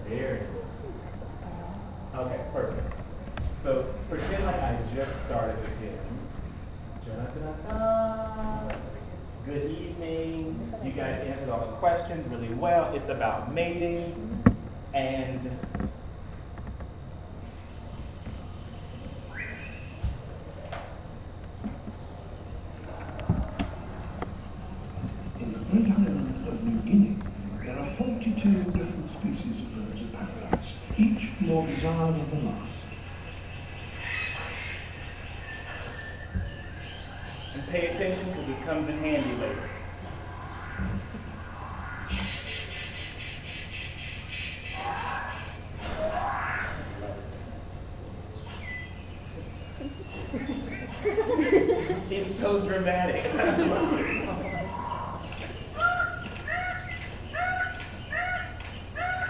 Very good. Okay, perfect. So pretend like I just started again. Da-da-da-da. Good evening. You guys answered all the questions really well. It's about mating and In the great island of New Guinea, there are 42 different species of birds of paradise, each more desired than the last. and pay attention because this comes in handy later. It's so dramatic.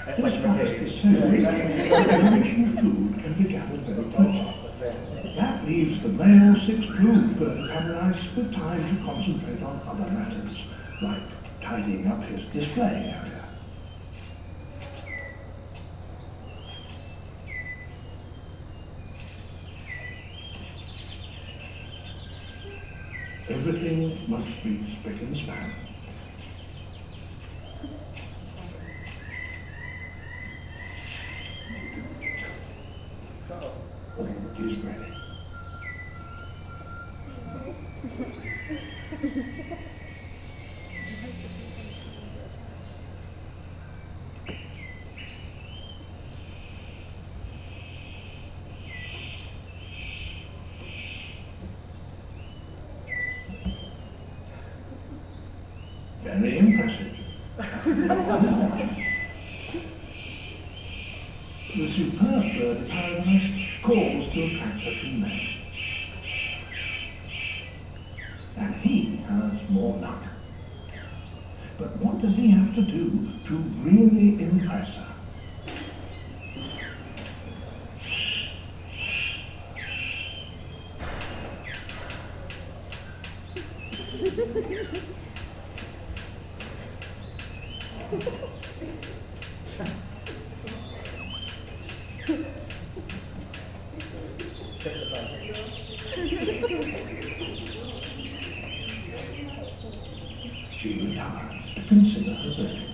That's like As far as the McKay. combination of food can be gathered very close. That leaves the male six-plumed bird of paradise with time to concentrate on other matters, like tidying up his display area. Everything must be spick and span. All is ready. Very impressive. The superb bird of paradise calls to attract the female. And he has more luck. But what does he have to do to really impress her? She retires to consider her verdict.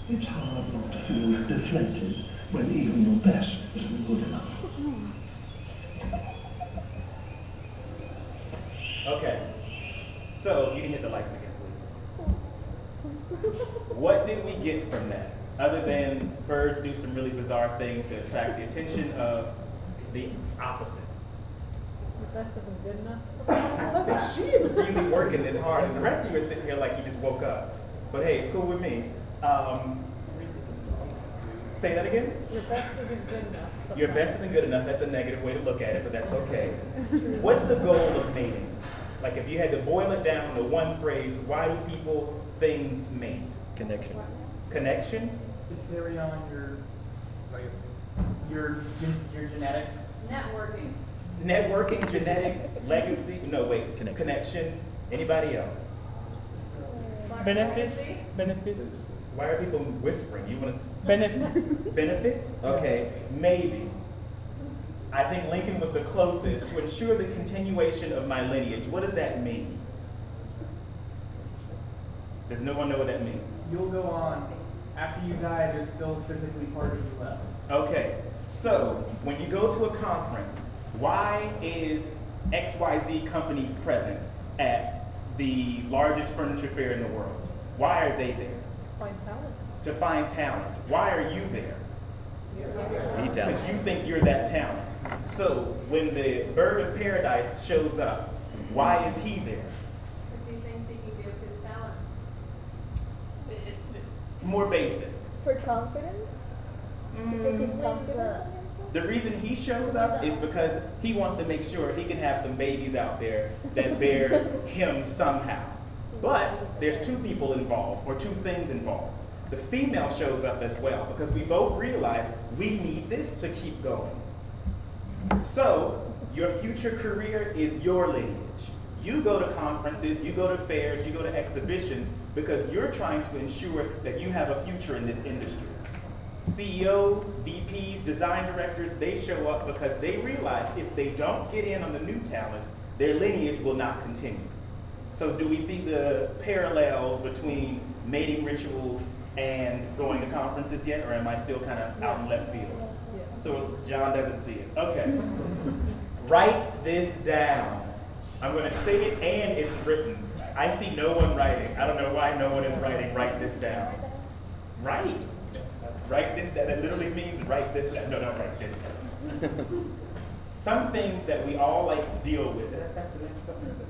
It's hard not to feel deflated when even your best isn't good enough. Okay, so you can hit the lights again, please. What did we get from that? Other than birds do some really bizarre things to attract the attention of the opposite. Your best isn't good enough. I love that she is really working this hard, and the rest of you are sitting here like you just woke up. But hey, it's cool with me. Say that again? Your best isn't good enough. Your best isn't good enough. That's a negative way to look at it, but that's okay. What's the goal of mating? Like if you had to boil it down to one phrase, why do people, things mate? Connection. Connection? To carry on your genetics. Networking. Networking, genetics, legacy, no wait, Connection. connections. Anybody else? Benefits. Benefits. Why are people whispering? You want to Benefit. benefits? Okay, maybe. I think Lincoln was the closest to ensure the continuation of my lineage. What does that mean? Does no one know what that means? You'll go on. After you die, there's still physically part of you left. Okay, so when you go to a conference, why is XYZ company present at the largest furniture fair in the world? Why are they there? Find talent. To find talent. Why are you there? Need Because talent. you think you're that talent. So when the bird of paradise shows up, why is he there? Because he thinks he can give his talents. More basic. For confidence? Because he's confident. The reason he shows up is because he wants to make sure he can have some babies out there that bear him somehow. But there's two people involved, or two things involved. The female shows up as well, because we both realize we need this to keep going. So, your future career is your lineage. You go to conferences, you go to fairs, you go to exhibitions because you're trying to ensure that you have a future in this industry. CEOs, VPs, design directors, they show up because they realize if they don't get in on the new talent, their lineage will not continue. So do we see the parallels between mating rituals and going to conferences yet, or am I still kind of out in left field? Yes. So John doesn't see it. Okay. Write this down. I'm going to say it and it's written. I see no one writing. I don't know why no one is writing. Write this down. Write. Write this down. That literally means write this down. No, don't write this down. Some things that we all like deal with. That's the next button, or is it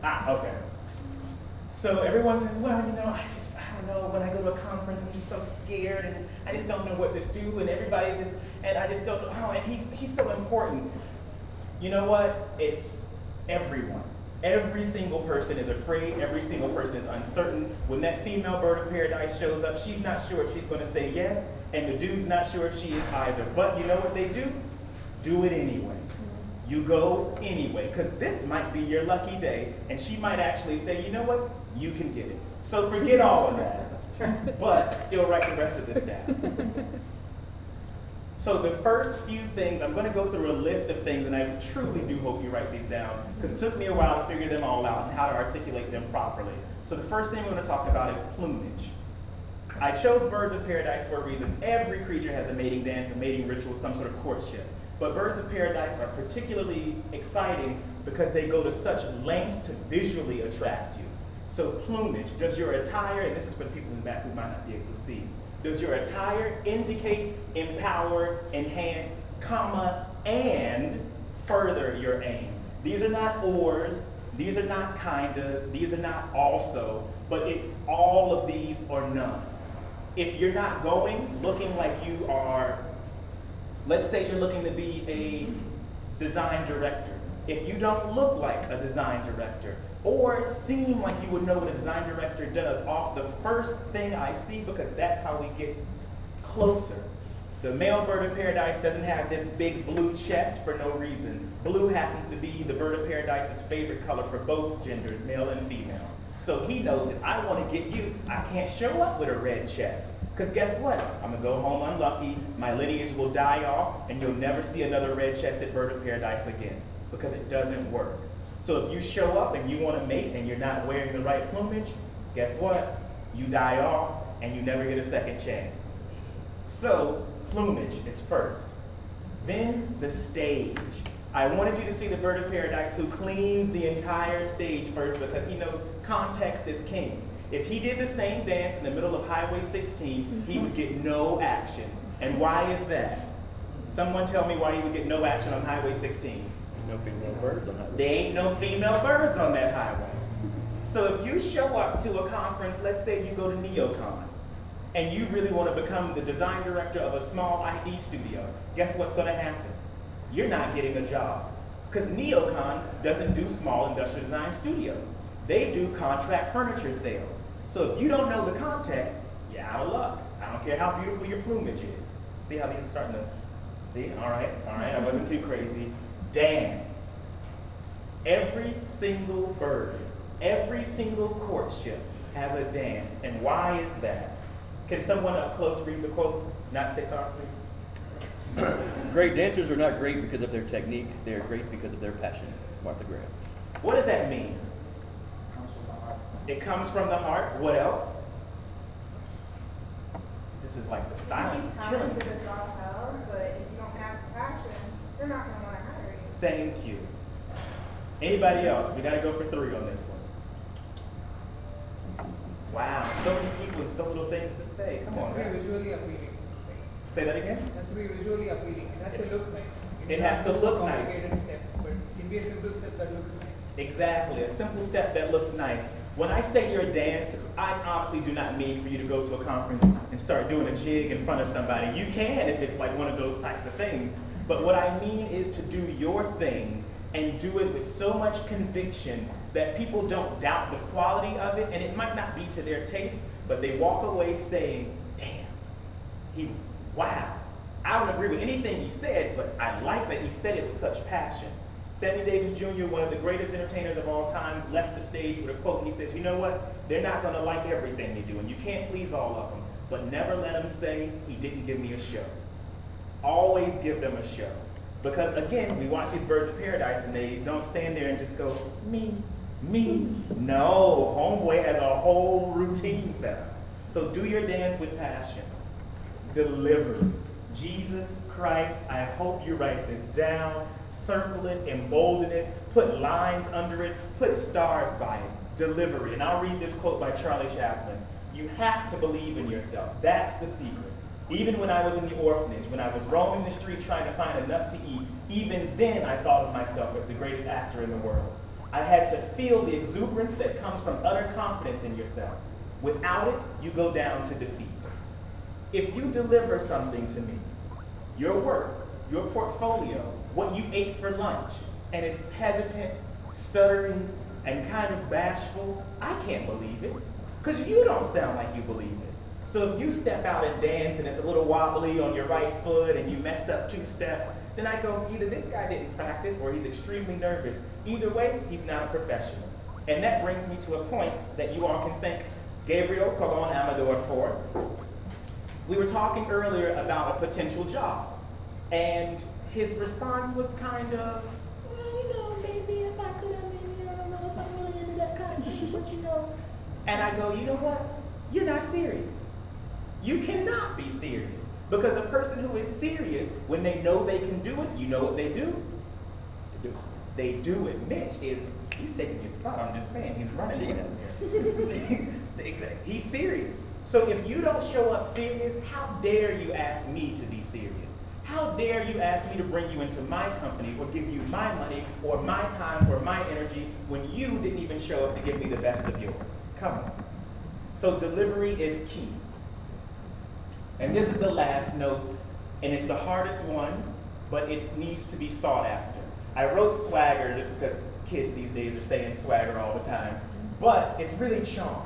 not? Okay. So everyone says, well, you know, I don't know, when I go to a conference, I'm just so scared, and I just don't know what to do, and and I just don't know, oh, and he's so important. You know what? It's everyone. Every single person is afraid, every single person is uncertain. When that female bird of paradise shows up, she's not sure if she's gonna say yes, and the dude's not sure if she is either. But you know what they do? Do it anyway. You go anyway, because this might be your lucky day, and she might actually say, you know what, you can get it. So forget all of that, but still write the rest of this down. So the first few things, I'm going to go through a list of things, and I truly do hope you write these down, because it took me a while to figure them all out and how to articulate them properly. So the first thing we're going to talk about is plumage. I chose birds of paradise for a reason. Every creature has a mating dance, a mating ritual, some sort of courtship. But birds of paradise are particularly exciting because they go to such lengths to visually attract you. So plumage, does your attire, and this is for the people in the back who might not be able to see, does your attire indicate, empower, enhance, comma, and further your aim? These are not ors, these are not kindas, these are not also, but it's all of these or none. If you're not going looking like you are, let's say you're looking to be a design director. If you don't look like a design director or seem like you would know what a design director does off the first thing I see, because that's how we get closer. The male bird of paradise doesn't have this big blue chest for no reason. Blue happens to be the bird of paradise's favorite color for both genders, male and female. So he knows if I want to get you, I can't show up with a red chest. Because guess what? I'm going to go home unlucky, my lineage will die off, and you'll never see another red-chested bird of paradise again. Because it doesn't work. So if you show up and you want to mate and you're not wearing the right plumage, guess what? You die off and you never get a second chance. So plumage is first. Then the stage. I wanted you to see the bird of paradise who cleans the entire stage first because he knows context is king. If he did the same dance in the middle of Highway 16, he would get no action. And why is that? Someone tell me why he would get no action on Highway 16. No female birds on that. There ain't no female birds on that highway. So if you show up to a conference, let's say you go to NeoCon, and you really want to become the design director of a small ID studio, guess what's going to happen? You're not getting a job. Because NeoCon doesn't do small industrial design studios. They do contract furniture sales. So if you don't know the context, you're out of luck. I don't care how beautiful your plumage is. See how these are starting to, see? All right, I wasn't too crazy. Dance. Every single bird, every single courtship has a dance. And why is that? Can someone up close read the quote? Not say sorry, please. Great dancers are not great because of their technique. They are great because of their passion. Martha Graham. What does that mean? It comes from the heart. What else? This is like the silence is killing me. But if you don't have passion, they're not going to want to hire you. Thank you. Anybody else? We got to go for 3 on this one. Wow, so many people and so little things to say. Come on, It has to be guys. visually appealing. Say that again? It has to be visually appealing. It has to look nice. It has to look nice. Complicated step, but it can be a simple step that looks nice. Exactly, a simple step that looks nice. When I say you're a dance, I obviously do not mean for you to go to a conference and start doing a jig in front of somebody. You can if it's like one of those types of things. But what I mean is to do your thing and do it with so much conviction that people don't doubt the quality of it, and it might not be to their taste, but they walk away saying, damn, wow. I don't agree with anything he said, but I like that he said it with such passion. Sammy Davis Jr., one of the greatest entertainers of all times, left the stage with a quote. He says, you know what? They're not going to like everything they do, and you can't please all of them, but never let them say he didn't give me a show. Always give them a show. Because again, we watch these Birds of Paradise and they don't stand there and just go, me, me. No, homeboy has a whole routine set up. So do your dance with passion. Deliver. Jesus Christ, I hope you write this down, circle it, embolden it, put lines under it, put stars by it. Delivery. And I'll read this quote by Charlie Chaplin. You have to believe in yourself. That's the secret. Even when I was in the orphanage, when I was roaming the street trying to find enough to eat, even then I thought of myself as the greatest actor in the world. I had to feel the exuberance that comes from utter confidence in yourself. Without it, you go down to defeat. If you deliver something to me, your work, your portfolio, what you ate for lunch, and it's hesitant, stuttering, and kind of bashful, I can't believe it, because you don't sound like you believe it. So if you step out and dance and it's a little wobbly on your right foot and you messed up 2 steps, then I go, either this guy didn't practice or he's extremely nervous. Either way, he's not a professional. And that brings me to a point that you all can thank Gabriel Colon Amador for. We were talking earlier about a potential job, and his response was kind of, well, you know, maybe if I could, I don't know if I'm really into that kind of thing, but you know. And I go, you know what? You're not serious. You cannot be serious, because a person who is serious, when they know they can do it, you know what they do? They do it. Mitch he's taking his spot. I'm just saying, he's running here. Exactly. He's serious. So if you don't show up serious, how dare you ask me to be serious? How dare you ask me to bring you into my company or give you my money or my time or my energy when you didn't even show up to give me the best of yours? Come on. So delivery is key. And this is the last note, and it's the hardest one, but it needs to be sought after. I wrote swagger just because kids these days are saying swagger all the time, but it's really charm.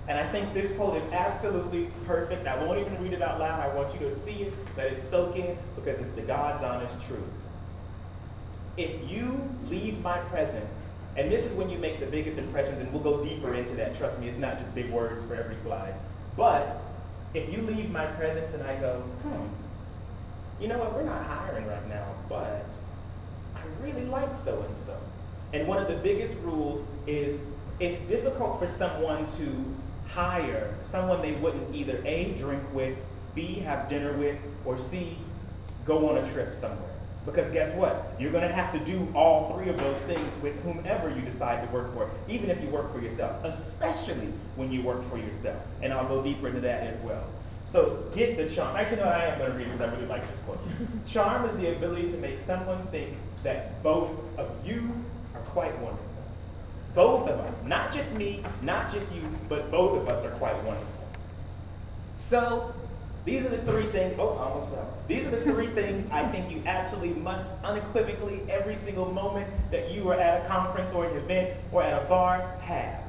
And I think this quote is absolutely perfect. I won't even read it out loud. I want you to see it, let it soak in, because it's the God's honest truth. If you leave my presence, and this is when you make the biggest impressions, and we'll go deeper into that. Trust me, it's not just big words for every slide. But if you leave my presence and I go, you know what, we're not hiring right now, but I really like so-and-so. And one of the biggest rules is it's difficult for someone to hire someone they wouldn't either A, drink with, B, have dinner with, or C, go on a trip somewhere. Because guess what? You're going to have to do all 3 of those things with whomever you decide to work for, even if you work for yourself, especially when you work for yourself. And I'll go deeper into that as well. So get the charm. Actually, no, I am going to read it because I really like this quote. Charm is the ability to make someone think that both of you are quite wonderful. Both of us, not just me, not just you, but both of us are quite wonderful. So these are the 3 things, I almost fell. These are the 3 things I think you absolutely must unequivocally every single moment that you are at a conference or an event or at a bar have.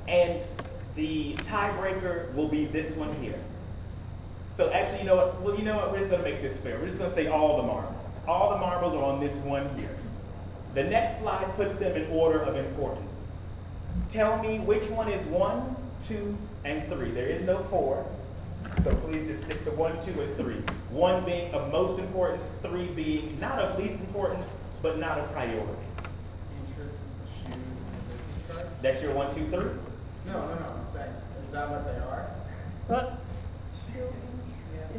And the tiebreaker will be this one here. So actually, you know what? Well, you know what? We're just going to make this fair. We're just going to say all the marbles. All the marbles are on this one here. The next slide puts them in order of importance. Tell me which one is 1, 2, and 3. There is no 4. So please just stick to 1, 2, and 3. 1 being of most importance, 3 being not of least importance, but not a priority. Interests, shoes, and business card? That's your 1, 2, 3? No, I'm saying, is that what they are? What?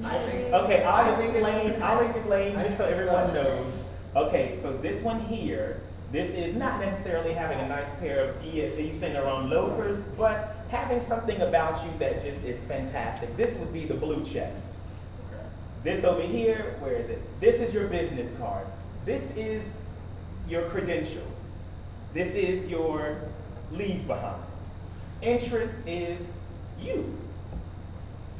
I think. Okay, I'll I think it's- explain I just so think it's everyone better. knows. Okay, so this one here, this is not necessarily having a nice pair of Yves Saint Laurent loafers, but having something about you that just is fantastic. This would be the blue chest. Okay. This over here, where is it? This is your business card. This is your credentials. This is your leave behind. Interest is you.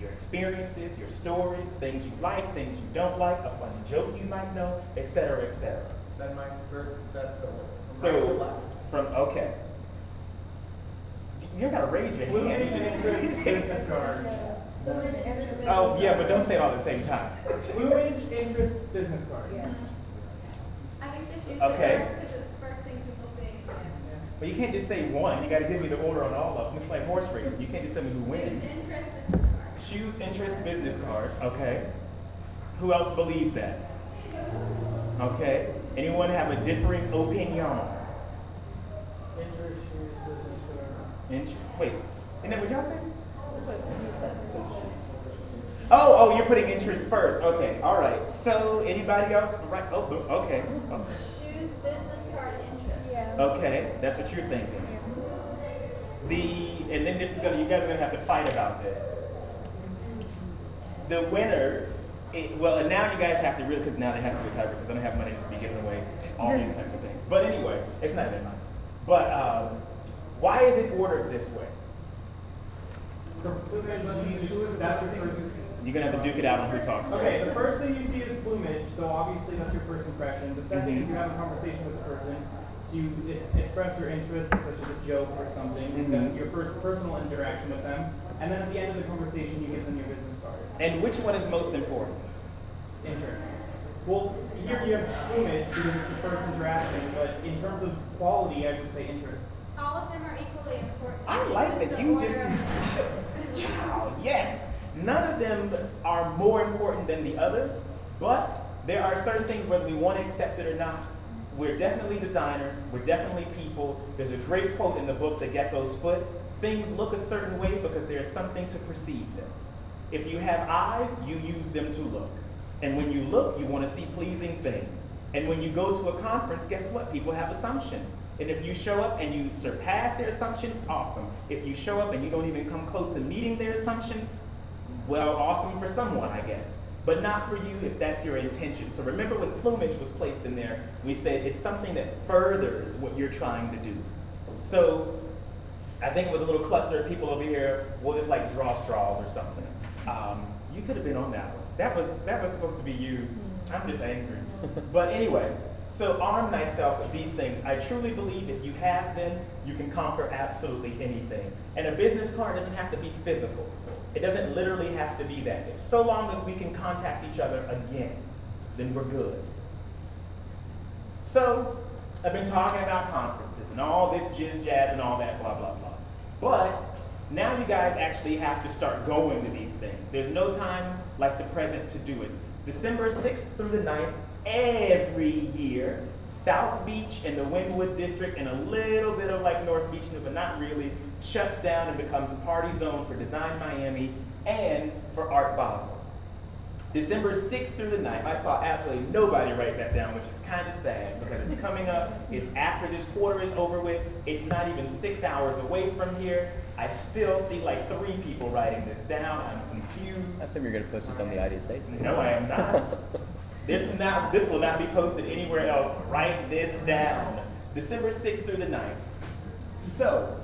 Your experiences, your stories, things you like, things you don't like, a fun joke you might know, etc., etc. Then that's the order. From right to So, left. okay. You gotta raise your Blue hand. You interest just- business card. Fluid interest business. Oh, yeah, but don't say it all at the same time. Blue interest business card. I think the shoes Okay. are first because But you can't just say one. You got to give me the order on all of them. It's like horse racing. You can't just tell me who wins. Choose interest business card. Choose interest business card. Okay. Who else believes that? Okay. Anyone have a differing opinion? Interest, shoes, business card. Wait. Isn't that what y'all said? Oh, you're putting interest first. Okay. All right. So anybody else? Right. Oh, okay. Choose business card interest. Yeah. Okay. That's what you're thinking. And then this is you guys are gonna have to fight about this. The winner, and now you guys have to really, because now they have to be a tiebreaker because I don't have money to be giving away all these types of things. But anyway, it's not in mind. But why is it ordered this way? For plumage, that's your first. You're gonna have to duke it out on who talks first. Okay, the first thing you see is plumage, so obviously that's your first impression. The second Mhm. is you have a conversation with the person. So you express your interests, such as a joke or something. Mhm. That's your first personal interaction with them. And then at the end of the conversation, you give them your business card. And which one is most important? Interests. Well, here you have plumage because it's the first interaction, but in terms of quality, I would say interests. All of them are equally important. I It's like that the you order just. of- Wow, yes. None of them are more important than the others, but there are certain things, whether we want to accept it or not. We're definitely designers. We're definitely people. There's a great quote in the book, The Gecko's Foot. Things look a certain way because there's something to perceive them. If you have eyes, you use them to look. And when you look, you want to see pleasing things. And when you go to a conference, guess what? People have assumptions. And if you show up and you surpass their assumptions, awesome. If you show up and you don't even come close to meeting their assumptions, well, awesome for someone, I guess. But not for you if that's your intention. So remember when plumage was placed in there, we said it's something that furthers what you're trying to do. So I think it was a little cluster of people over here, we'll just like draw straws or something. You could have been on that one. That was supposed to be you. I'm just angry. But anyway, so arm thyself with these things. I truly believe if you have them, you can conquer absolutely anything. And a business card doesn't have to be physical. It doesn't literally have to be that. So long as we can contact each other again, then we're good. So, I've been talking about conferences and all this jizz jazz and all that blah blah blah. But now you guys actually have to start going to these things. There's no time like the present to do it. December 6th through the 9th, every year, South Beach and the Wynwood District and a little bit of like North Beach, but not really, shuts down and becomes a party zone for Design Miami and for Art Basel. December 6th through the 9th, I saw absolutely nobody write that down, which is kind of sad because it's coming up, it's after this quarter is over with, it's not even 6 hours away from here. I still see like 3 people writing this down, I'm confused. I assume you're going to post this on the United States. No, I am not. This will not be posted anywhere else. Write this down. December 6th through the 9th. So,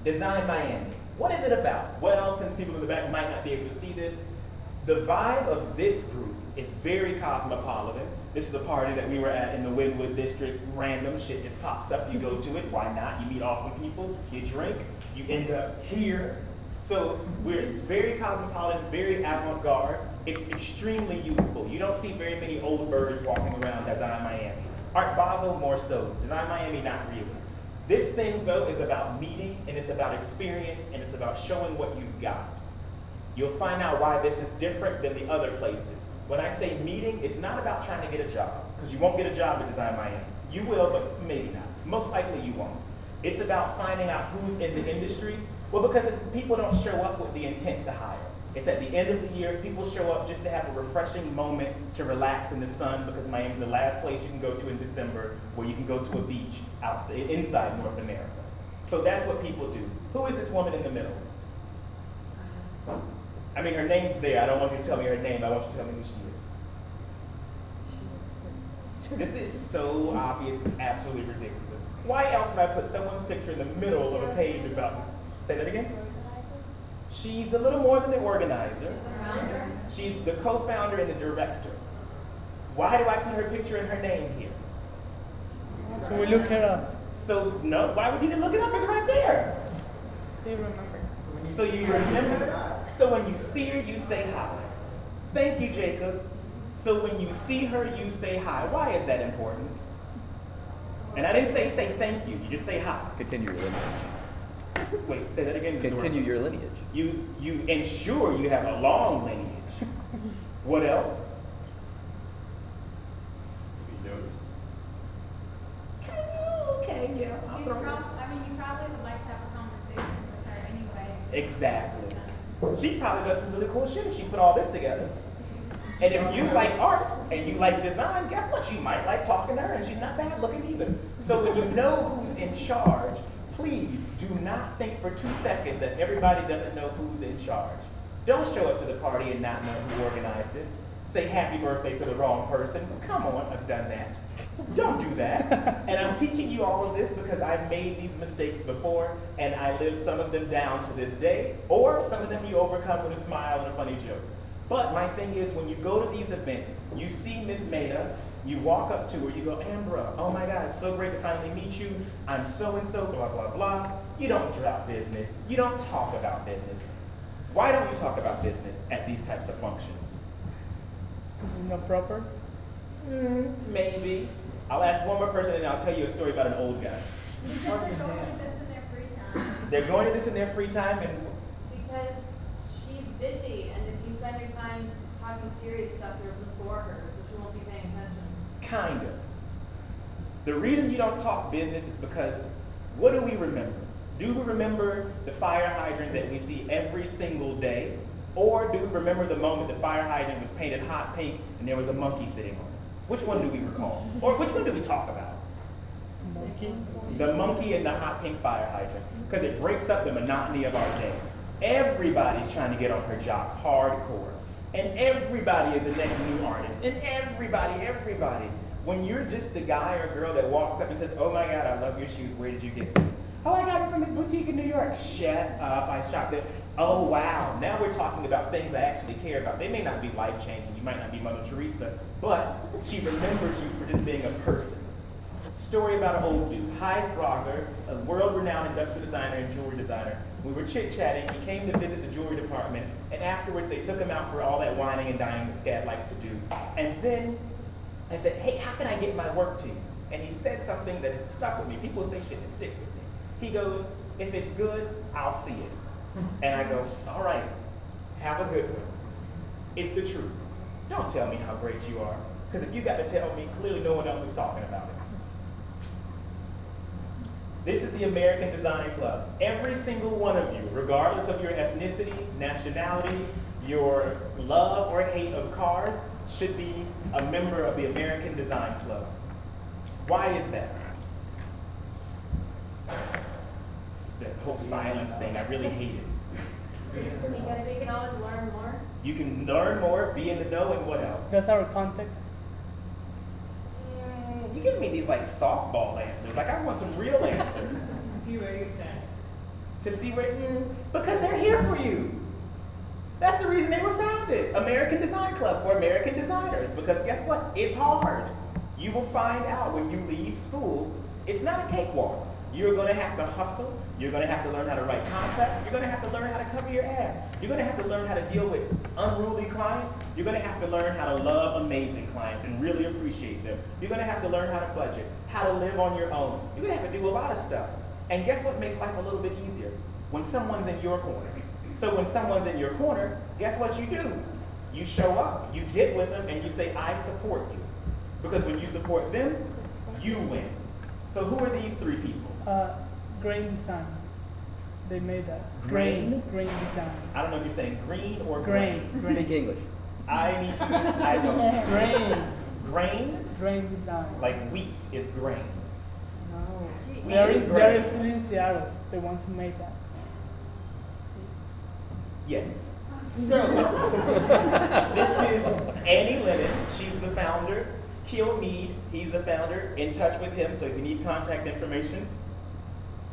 Design Miami. What is it about? Well, since people in the back might not be able to see this, the vibe of this group is very cosmopolitan. This is a party that we were at in the Wynwood District. Random shit just pops up. You go to it. Why not? You meet awesome people. You drink. You end up here. So it's very cosmopolitan, very avant-garde. It's extremely youthful. You don't see very many old birds walking around Design Miami. Art Basel, more so. Design Miami, not really. This thing, though, is about meeting, and it's about experience, and it's about showing what you've got. You'll find out why this is different than the other places. When I say meeting, it's not about trying to get a job, because you won't get a job at Design Miami. You will, but maybe not. Most likely you won't. It's about finding out who's in the industry. Well, because people don't show up with the intent to hire. It's at the end of the year, people show up just to have a refreshing moment to relax in the sun, because Miami's the last place you can go to in December where you can go to a beach outside, inside North America. So that's what people do. Who is this woman in the middle? I mean, her name's there. I don't want you to tell me her name. I want you to tell me who she is. This is so obvious. It's absolutely ridiculous. Why else would I put someone's picture in the middle of a page about this? Say that again? She's a little more than the organizer. She's the co-founder and the director. Why do I put her picture and her name here? So we look her up. So, no, why would you even look it up? It's right there. So you remember. So you remember? So when you see her, you say hi. Thank you, Jacob. So when you see her, you say hi. Why is that important? And I didn't say thank you. You just say hi. Continue your lineage. Wait, say that again. Continue your lineage. You ensure you have a long lineage. What else? Be noticed. Okay, yeah. I'll You throw it. you probably would like to have a conversation with her anyway. Exactly. She probably does some really cool shit if she put all this together. And if you like art and you like design, guess what? You might like talking to her, and she's not bad looking either. So when you know who's in charge, please do not think for 2 seconds that everybody doesn't know who's in charge. Don't show up to the party and not know who organized it. Say happy birthday to the wrong person. Come on, I've done that. Don't do that. And I'm teaching you all of this because I've made these mistakes before, and I live some of them down to this day, or some of them you overcome with a smile and a funny joke. But my thing is, when you go to these events, you see Miss Maida, you walk up to her, you go, Ambra, oh my God, it's so great to finally meet you. I'm so-and-so, blah, blah, blah. You don't drop business. You don't talk about business. Why don't you talk about business at these types of functions? This is not proper. Maybe. I'll ask one more person and I'll tell you a story about an old guy. Because they're going to this in their free time. They're going to this in their free time, and Because she's busy, and if you spend your time talking serious stuff, you'll bore her, so she won't be paying attention. kind of. The reason you don't talk business is because what do we remember? Do we remember the fire hydrant that we see every single day? Or do we remember the moment the fire hydrant was painted hot pink and there was a monkey sitting on it? Which one do we recall? Or which one do we talk about? Monkey. The monkey and the hot pink fire hydrant. Because it breaks up the monotony of our day. Everybody's trying to get on her jock hardcore. And everybody is the next new artist. And everybody. When you're just the guy or girl that walks up and says, oh my God, I love your shoes, where did you get them? Oh, I got them from this boutique in New York. Shut up, I shopped it. Oh wow, now we're talking about things I actually care about. They may not be life-changing, you might not be Mother Teresa, but she remembers you for just being a person. Story about an old dude, Heis Brogger, a world-renowned industrial designer and jewelry designer. We were chit-chatting, he came to visit the jewelry department, and afterwards they took him out for all that whining and dining that Scad likes to do. And then I said, hey, how can I get my work to you? And he said something that has stuck with me. People say shit that sticks with me. He goes, if it's good, I'll see it. And I go, all right, have a good one. It's the truth. Don't tell me how great you are, because if you got to tell me, clearly no one else is talking about it. This is the American Design Club. Every single one of you, regardless of your ethnicity, nationality, your love or hate of cars, should be a member of the American Design Club. Why is that? That whole silence thing, I really hate it. Because we can always learn more. You can learn more, be in the know, and what else? That's our context. You give me these like softball answers. Like I want some real answers. See where you stand. To see where, because they're here for you. That's the reason they were founded. American Design Club for American designers. Because guess what? It's hard. You will find out when you leave school, it's not a cakewalk. You're going to have to hustle. You're going to have to learn how to write contracts. You're going to have to learn how to cover your ass. You're going to have to learn how to deal with unruly clients. You're going to have to learn how to love amazing clients and really appreciate them. You're going to have to learn how to budget, how to live on your own. You're going to have to do a lot of stuff. And guess what makes life a little bit easier? When someone's in your corner. So when someone's in your corner, guess what you do? You show up, you get with them, and you say, I support you. Because when you support them, you win. So who are these three people? Grain design. They made that. Grain? Grain design. I don't know if you're saying green or Grain. Speak English. I need you to I know. Grain. Grain, Grain design. like wheat is grain. No. Wheat There is is grain. students in Seattle. The ones who made that. Yes. So, this is Annie Lennon. She's the founder. Keel Mead, he's the founder. In touch with him, so if you need contact information,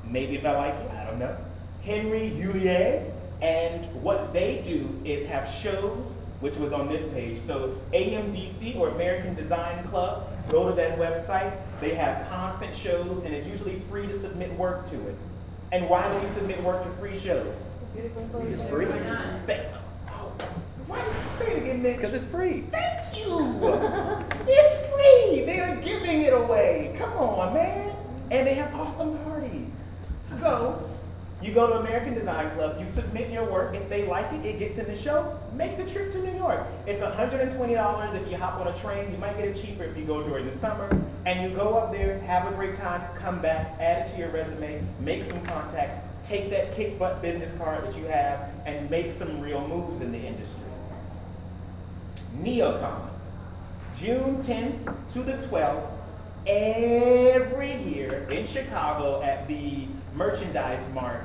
maybe if I like you, I don't know. Henry Hulier, and what they do is have shows, which was on this page. So AMDC, or American Design Club, go to that website. They have constant shows, and it's usually free to submit work to it. And why do we submit work to free shows? It's free. Why did you say it again, Nick? Because it's free. Thank you! It's free! They are giving it away. Come on, man. And they have awesome parties. So, you go to American Design Club, you submit your work. If they like it, it gets in the show. Make the trip to New York. It's $120 if you hop on a train. You might get it cheaper if you go during the summer. And you go up there, have a great time, come back, add it to your resume, make some contacts, take that kick butt business card that you have, and make some real moves in the industry. NeoCon, June 10th to the 12th, every year in Chicago at the Merchandise Mart.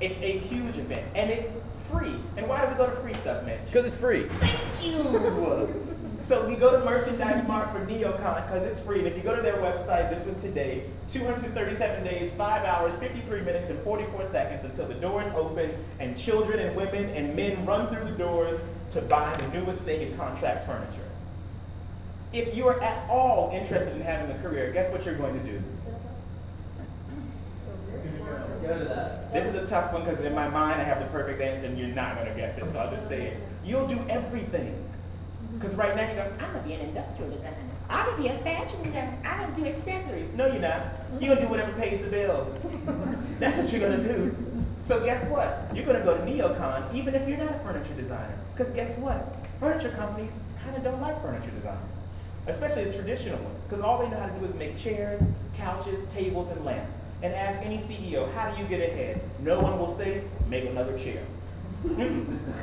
It's a huge event, and it's free. And why do we go to free stuff, Mitch? Because it's free. Thank you! So we go to Merchandise Mart for NeoCon because it's free. And if you go to their website, this was today, 237 days, 5 hours, 53 minutes, and 44 seconds until the doors open and children and women and men run through the doors to buy the newest thing in contract furniture. If you are at all interested in having a career, guess what you're going to do? Go to that. This is a tough one because in my mind I have the perfect answer and you're not going to guess it, so I'll just say it. You'll do everything. Because right now you go, I'm going to be an industrial designer. I'm going to be a fashion designer. I'm going to do accessories. No, you're not. You're going to do whatever pays the bills. That's what you're going to do. So guess what? You're going to go to NeoCon even if you're not a furniture designer. Because guess what? Furniture companies kind of don't like furniture designers. Especially the traditional ones. Because all they know how to do is make chairs, couches, tables, and lamps. And ask any CEO, how do you get ahead? No one will say, make another chair.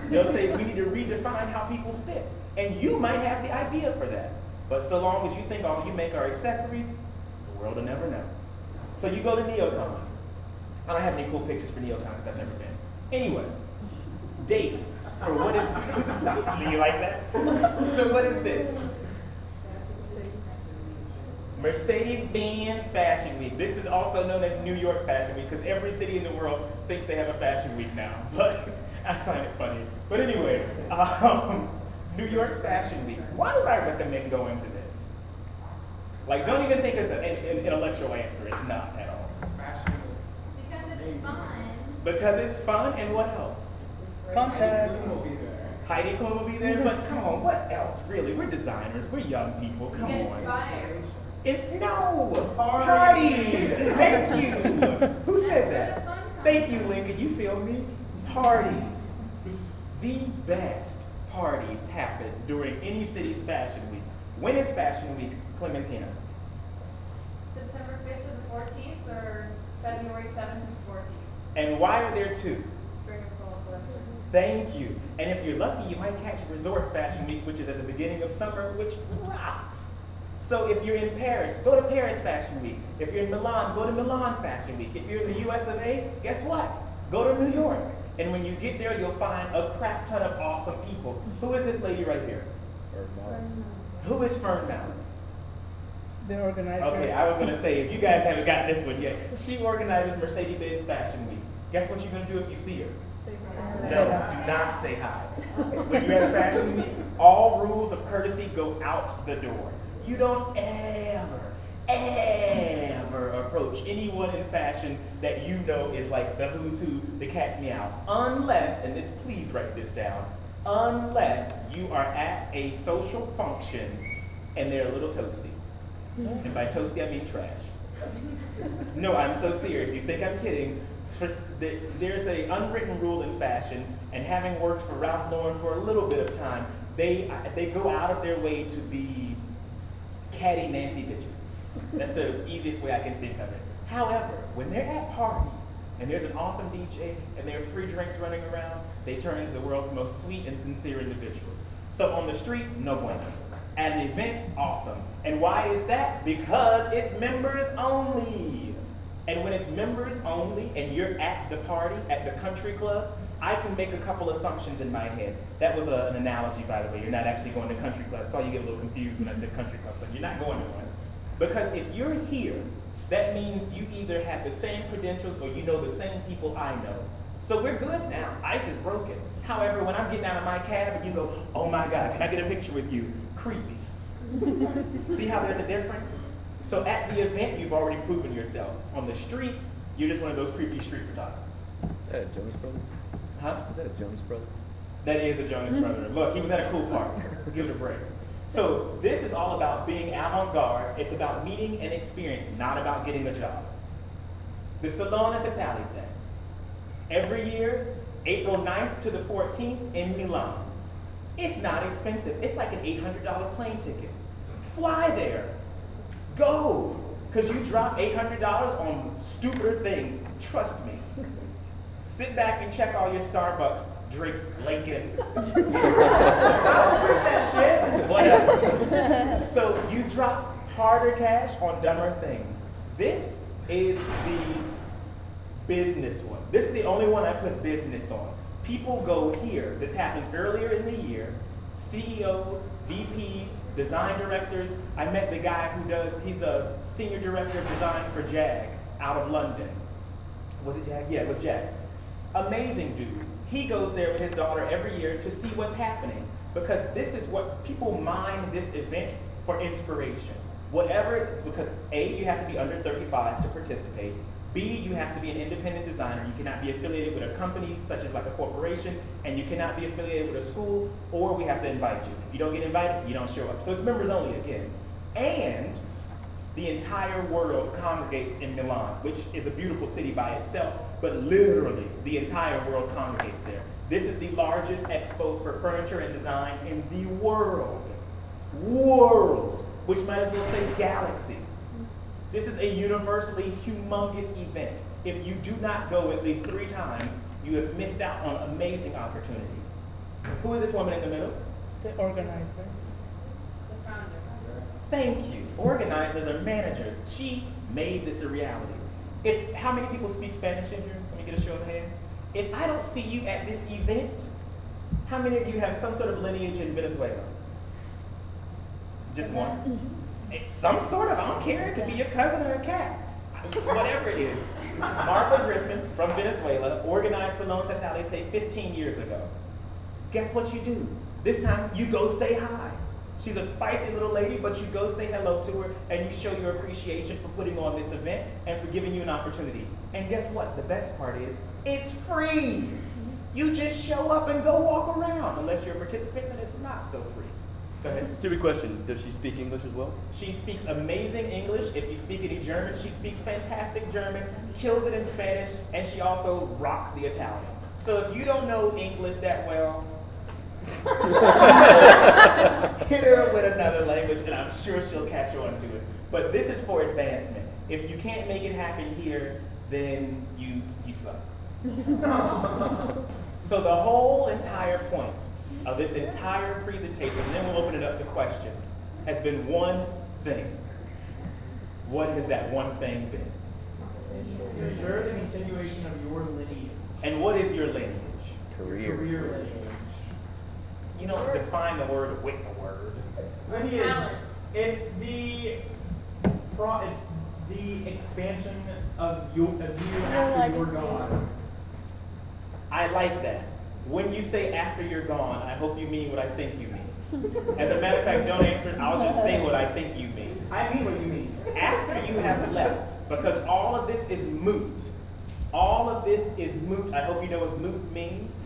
They'll say, we need to redefine how people sit. And you might have the idea for that. But so long as you think all you make are accessories, the world will never know. So you go to NeoCon. I don't have any cool pictures for NeoCon because I've never been. Anyway, dates for what is do you like that? So what is this? Mercedes-Benz Fashion Week. This is also known as New York Fashion Week because every city in the world thinks they have a fashion week now. But I find it funny. But anyway, New York's Fashion Week. Why would I recommend going to this? Like, don't even think it's an intellectual answer. It's not at all. Because it's fun. Because it's fun, and what else? Contact. Heidi Klum will be there, but come on, what else? Really, we're designers. We're young people. Come Get on. inspired. It's no parties. Thank you. Who said that? Thank you, Lincoln. You feel me? Parties. The best parties happen during any city's fashion week. When is Fashion Week, Clementina? September 5th to the 14th or February 7th to the 14th? And why are there two? Spring and fall collections. Thank you. And if you're lucky, you might catch Resort Fashion Week, which is at the beginning of summer, which rocks. So if you're in Paris, go to Paris Fashion Week. If you're in Milan, go to Milan Fashion Week. If you're in the US of A, guess what? Go to New York. And when you get there, you'll find a crap ton of awesome people. Who is this lady right here? Who is Fern Malice? The organizer. Okay, I was going to say, if you guys haven't gotten this one yet, she organizes Mercedes-Benz Fashion Week. Guess what you're going to do if you see her? No, do not say hi. When you're at a fashion week, all rules of courtesy go out the door. You don't ever approach anyone in fashion that you know is like the who's who, the cat's meow. Unless, and this, please write this down, unless you are at a social function and they're a little toasty. And by toasty, I mean trash. No, I'm so serious. You think I'm kidding. There's an unwritten rule in fashion, and having worked for Ralph Lauren for a little bit of time, they go out of their way to be catty, nasty bitches. That's the easiest way I can think of it. However, when they're at parties, and there's an awesome DJ, and there are free drinks running around, they turn into the world's most sweet and sincere individuals. So on the street, no bueno. At an event, awesome. And why is that? Because it's members only. And when it's members only, and you're at the party, at the country club, I can make a couple assumptions in my head. That was an analogy, by the way. You're not actually going to country club. I saw you get a little confused when I said country club. So you're not going to one. Because if you're here, that means you either have the same credentials or you know the same people I know. So we're good now. Ice is broken. However, when I'm getting out of my cab and you go, oh my God, can I get a picture with you? Creepy. See how there's a difference? So at the event, you've already proven yourself. On the street, you're just one of those creepy street photographers. Is that a Jonas brother? Huh? Is that a Jonas brother? That is a Jonas brother. Look, he was at a cool park. Give it a break. So this is all about being avant-garde. It's about meeting and experience, not about getting a job. The Salone Satellite. Every year, April 9th to the 14th in Milan. It's not expensive. It's like an $800 plane ticket. Fly there. Go. Because you drop $800 on stupider things. Trust me. Sit back and check all your Starbucks drinks, Lincoln. I don't drink that shit. Whatever. So you drop harder cash on dumber things. This is the business one. This is the only one I put business on. People go here. This happens earlier in the year. CEOs, VPs, design directors. I met the guy who he's a senior director of design for JAG out of London. Was it JAG? Yeah, it was JAG. Amazing dude. He goes there with his daughter every year to see what's happening because this is what people mine this event for inspiration. Whatever, because A, you have to be under 35 to participate. B, you have to be an independent designer. You cannot be affiliated with a company such as like a corporation, and you cannot be affiliated with a school, or we have to invite you. If you don't get invited, you don't show up. So it's members only again. And the entire world congregates in Milan, which is a beautiful city by itself, but literally the entire world congregates there. This is the largest expo for furniture and design in the world. World, which might as well say galaxy. This is a universally humongous event. If you do not go at least 3 times, you have missed out on amazing opportunities. Who is this woman in the middle? The organizer. The founder. Thank you. Organizers are managers. She made this a reality. How many people speak Spanish in here? Let me get a show of hands. If I don't see you at this event, how many of you have some sort of lineage in Venezuela? Just one? It's some sort of, I don't care, it could be your cousin or a cat. Whatever it is. Martha Griffin from Venezuela organized Salone Satellite 15 years ago. Guess what you do? This time you go say hi. She's a spicy little lady, but you go say hello to her and you show your appreciation for putting on this event and for giving you an opportunity. And guess what? The best part is, it's free. You just show up and go walk around. Unless you're a participant, then it's not so free. Go ahead. Stupid question. Does she speak English as well? She speaks amazing English. If you speak any German, she speaks fantastic German, kills it in Spanish, and she also rocks the Italian. So if you don't know English that well, hit her with another language, and I'm sure she'll catch on to it. But this is for advancement. If you can't make it happen here, then you suck. So the whole entire point of this entire presentation, and then we'll open it up to questions, has been one thing. What has that one thing been? To ensure the continuation of your lineage. And what is your lineage? Career. Career lineage. You don't define the word with the word. Lineage. Talent. It's the expansion of you after you were legacy. gone. I like that. When you say after you're gone, I hope you mean what I think you mean. As a matter of fact, don't answer it. I'll just say what I think you mean. I mean what you mean. After you have left, because all of this is moot. All of this is moot. I hope you know what moot means.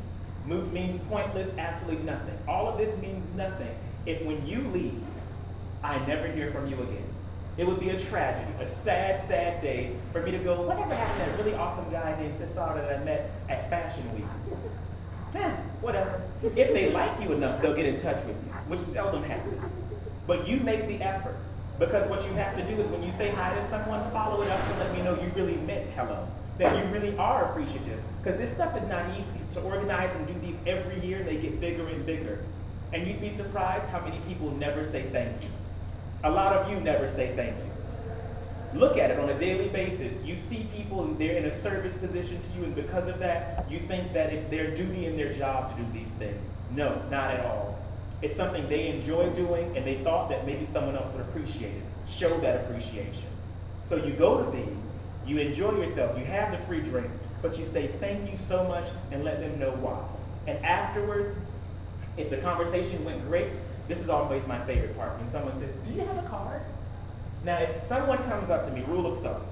Moot means pointless, absolutely nothing. All of this means nothing if when you leave, I never hear from you again. It would be a tragedy, a sad, sad day for me to go, whatever happened to that really awesome guy named Cesar that I met at Fashion Week? Whatever. If they like you enough, they'll get in touch with you, which seldom happens. But you make the effort, because what you have to do is when you say hi to someone, follow it up to let me know you really meant hello, that you really are appreciative. Because this stuff is not easy. To organize and do these every year, they get bigger and bigger. And you'd be surprised how many people never say thank you. A lot of you never say thank you. Look at it on a daily basis. You see people and they're in a service position to you, and because of that, you think that it's their duty and their job to do these things. No, not at all. It's something they enjoy doing, and they thought that maybe someone else would appreciate it. Show that appreciation. So you go to these, you enjoy yourself, you have the free drinks, but you say thank you so much and let them know why. And afterwards, if the conversation went great, this is always my favorite part, when someone says, do you have a card? Now, if someone comes up to me, rule of thumb,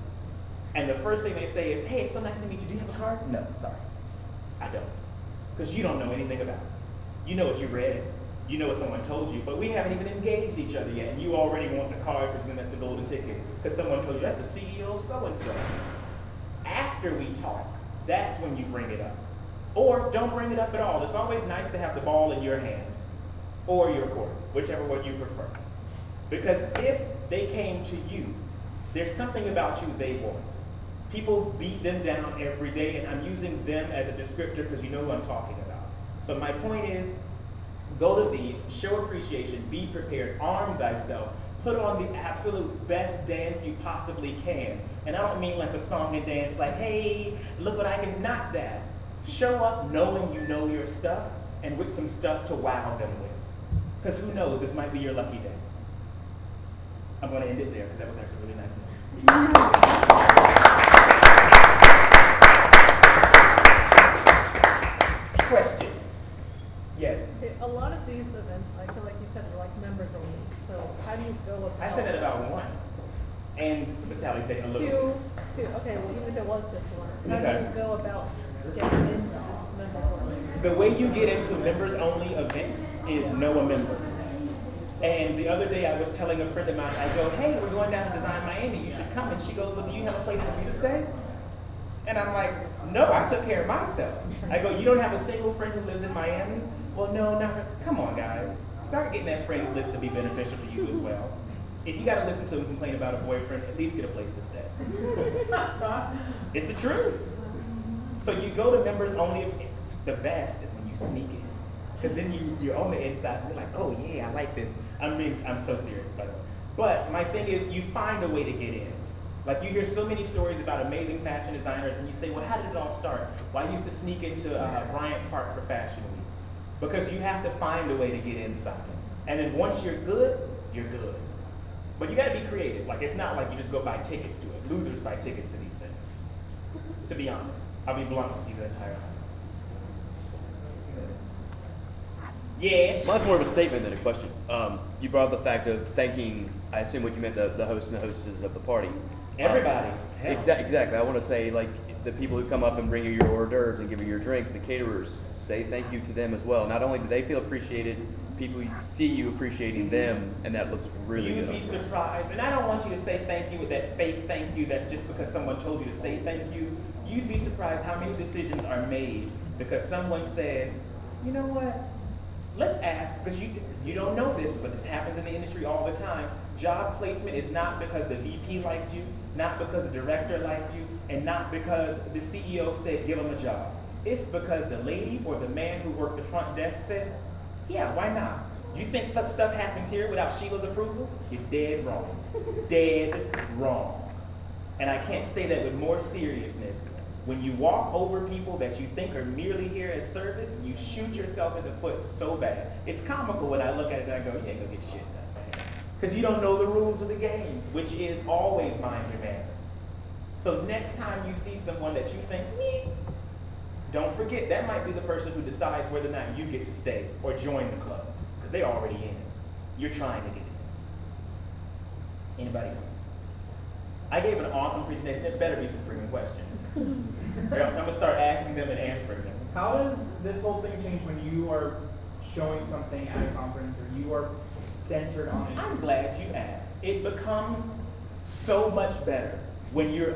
and the first thing they say is, hey, it's so nice to meet you, do you have a card? No, sorry, I don't. Because you don't know anything about it. You know what you read, You know what someone told you, but we haven't even engaged each other yet, and you already want the card because that's the golden ticket, because someone told you that's the CEO of so-and-so. After we talk, that's when you bring it up. Or don't bring it up at all. It's always nice to have the ball in your hand, or your court, whichever one you prefer. Because if they came to you, there's something about you they want. People beat them down every day, and I'm using them as a descriptor because you know who I'm talking about. So my point is, go to these, show appreciation, be prepared, arm thyself, put on the absolute best dance you possibly can. And I don't mean like a song and dance like, hey, look what I can, not that. Show up knowing you know your stuff and with some stuff to wow them with. Because who knows, this might be your lucky day. I'm going to end it there because that was actually really nice. Questions? Yes. Okay, a lot of these events, I feel like you said, are like members only. So how do you go about? I said that about one. And so tally take a little. Two. Okay, well, even if it was just one, how do Okay. you go about getting into this members only? The way you get into members only events is know a member. And the other day I was telling a friend of mine, I go, hey, we're going down to Design Miami, you should come. And she goes, well, do you have a place for me to stay? And I'm like, no, I took care of myself. I go, you don't have a single friend who lives in Miami? Well, no, not. Come on, guys. Start getting that friends list to be beneficial to you as well. If you got to listen to them complain about a boyfriend, at least get a place to stay. It's the truth. So you go to members only. The best is when you sneak in, because then you're on the inside. And you're like, oh yeah, I like this. I'm so serious about it. But my thing is, you find a way to get in. Like you hear so many stories about amazing fashion designers, and you say, well, how did it all start? Well, I used to sneak into Bryant Park for Fashion Week, because you have to find a way to get inside. And then once you're good, you're good. But you got to be creative. Like it's not like you just go buy tickets to it. Losers buy tickets to these things. To be honest, I'll be blunt with you the entire time. Yes. Mine's more of a statement than a question. You brought up the fact of thanking, I assume what you meant, the hosts and the hostesses of the party. Everybody. Hell. Exactly. I want to say, like, the people who come up and bring you your hors d'oeuvres and give you your drinks, the caterers, say thank you to them as well. Not only do they feel appreciated, people see you appreciating them, and that looks really You'd good. be surprised. And I don't want you to say thank you with that fake thank you that's just because someone told you to say thank you. You'd be surprised how many decisions are made because someone said, you know what? Let's ask, because you don't know this, but this happens in the industry all the time. Job placement is not because the VP liked you, not because the director liked you, and not because the CEO said give them a job. It's because the lady or the man who worked the front desk said, yeah, why not? You think that stuff happens here without Sheila's approval? You're dead wrong. Dead wrong. And I can't say that with more seriousness. When you walk over people that you think are merely here as service, you shoot yourself in the foot so bad. It's comical when I look at it and I go, you ain't gonna get shit done, man. Because you don't know the rules of the game, which is always mind your manners. So next time you see someone that you think, meh, don't forget, that might be the person who decides whether or not you get to stay or join the club. Because they're already in. You're trying to get in. Anybody else? I gave an awesome presentation. There better be some freaking questions. Or else I'm going to start asking them and answering them. How does this whole thing change when you are showing something at a conference or you are centered on it? I'm glad you asked. It becomes so much better when you're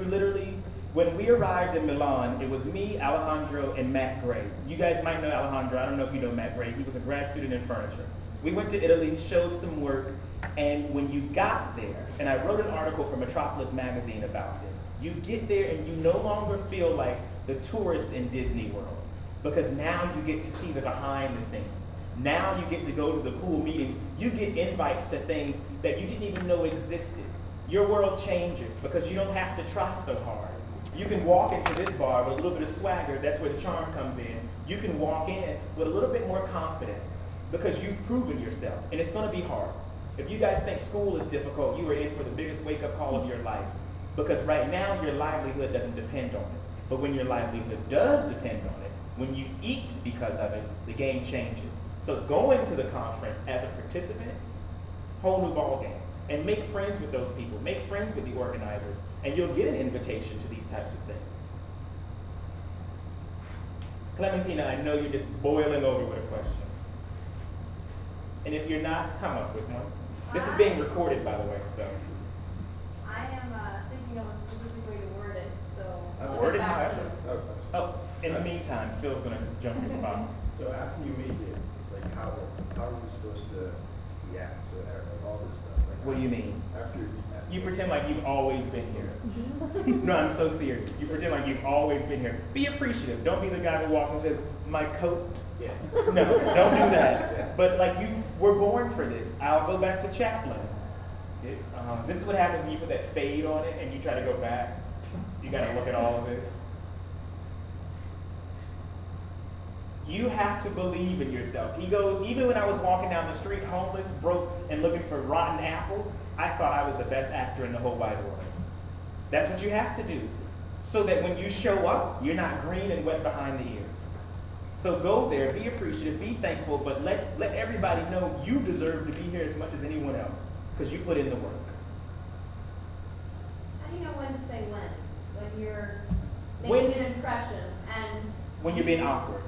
literally. When we arrived in Milan, it was me, Alejandro, and Matt Gray. You guys might know Alejandro. I don't know if you know Matt Gray. He was a grad student in furniture. We went to Italy, showed some work, and when you got there, and I wrote an article for Metropolis magazine about this, you get there and you no longer feel like the tourist in Disney World, because now you get to see the behind the scenes. Now you get to go to the cool meetings. You get invites to things that you didn't even know existed. Your world changes because you don't have to try so hard. You can walk into this bar with a little bit of swagger. That's where the charm comes in. You can walk in with a little bit more confidence because you've proven yourself, and it's going to be hard. If you guys think school is difficult, you are in for the biggest wake-up call of your life, because right now your livelihood doesn't depend on it. But when your livelihood does depend on it, when you eat because of it, the game changes. So going to the conference as a participant, whole new ball game. And make friends with those people. Make friends with the organizers. And you'll get an invitation to these types of things. Clementina, I know you're just boiling over with a question. And if you're not, come up with one. This is being recorded, by the way, so. I am thinking of a specific way to word it, so. I'll Word get it back to however. you. Oh, in the meantime, Phil's gonna jump your spot. So after you make it, like how are you supposed to react to all this stuff? Like, What do you mean? After You pretend like you've always been here. No, I'm so serious. You pretend like you've always been here. Be appreciative. Don't be the guy who walks and says, my coat. Yeah. No, don't do that. Yeah. But like you were born for this. I'll go back to Chaplin. This is what happens when you put that fade on it and you try to go back. You gotta look at all of this. You have to believe in yourself. He goes, even when I was walking down the street homeless, broke, and looking for rotten apples, I thought I was the best actor in the whole wide world. That's what you have to do. So that when you show up, you're not green and wet behind the ears. So go there, be appreciative, be thankful, but let everybody know you deserve to be here as much as anyone else, because you put in the work. How do you know when to say when you're When- making an impression and. When you're being awkward.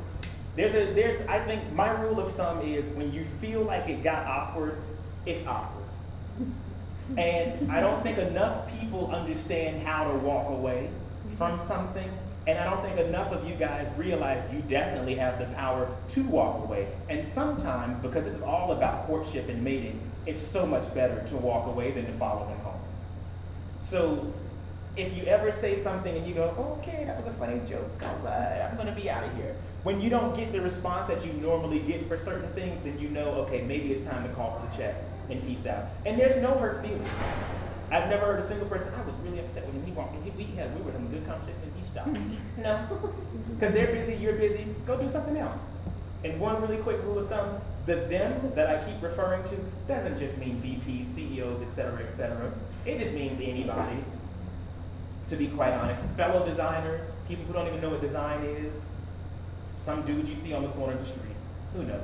I think my rule of thumb is when you feel like it got awkward, it's awkward. And I don't think enough people understand how to walk away from something. And I don't think enough of you guys realize you definitely have the power to walk away. And sometimes, because this is all about courtship and mating, it's so much better to walk away than to follow them home. So if you ever say something and you go, okay, that was a funny joke, I'm gonna be out of here. When you don't get the response that you normally get for certain things, then you know, okay, maybe it's time to call for the check and peace out. And there's no hurt feelings. I've never heard a single person, I was really upset with him. He walked in, we were having a good conversation and he stopped. No, because they're busy, you're busy, go do something else. And one really quick rule of thumb, the them that I keep referring to doesn't just mean VPs, CEOs, et cetera, et cetera. It just means anybody, to be quite honest. Fellow designers, people who don't even know what design is, some dude you see on the corner of the street, who knows?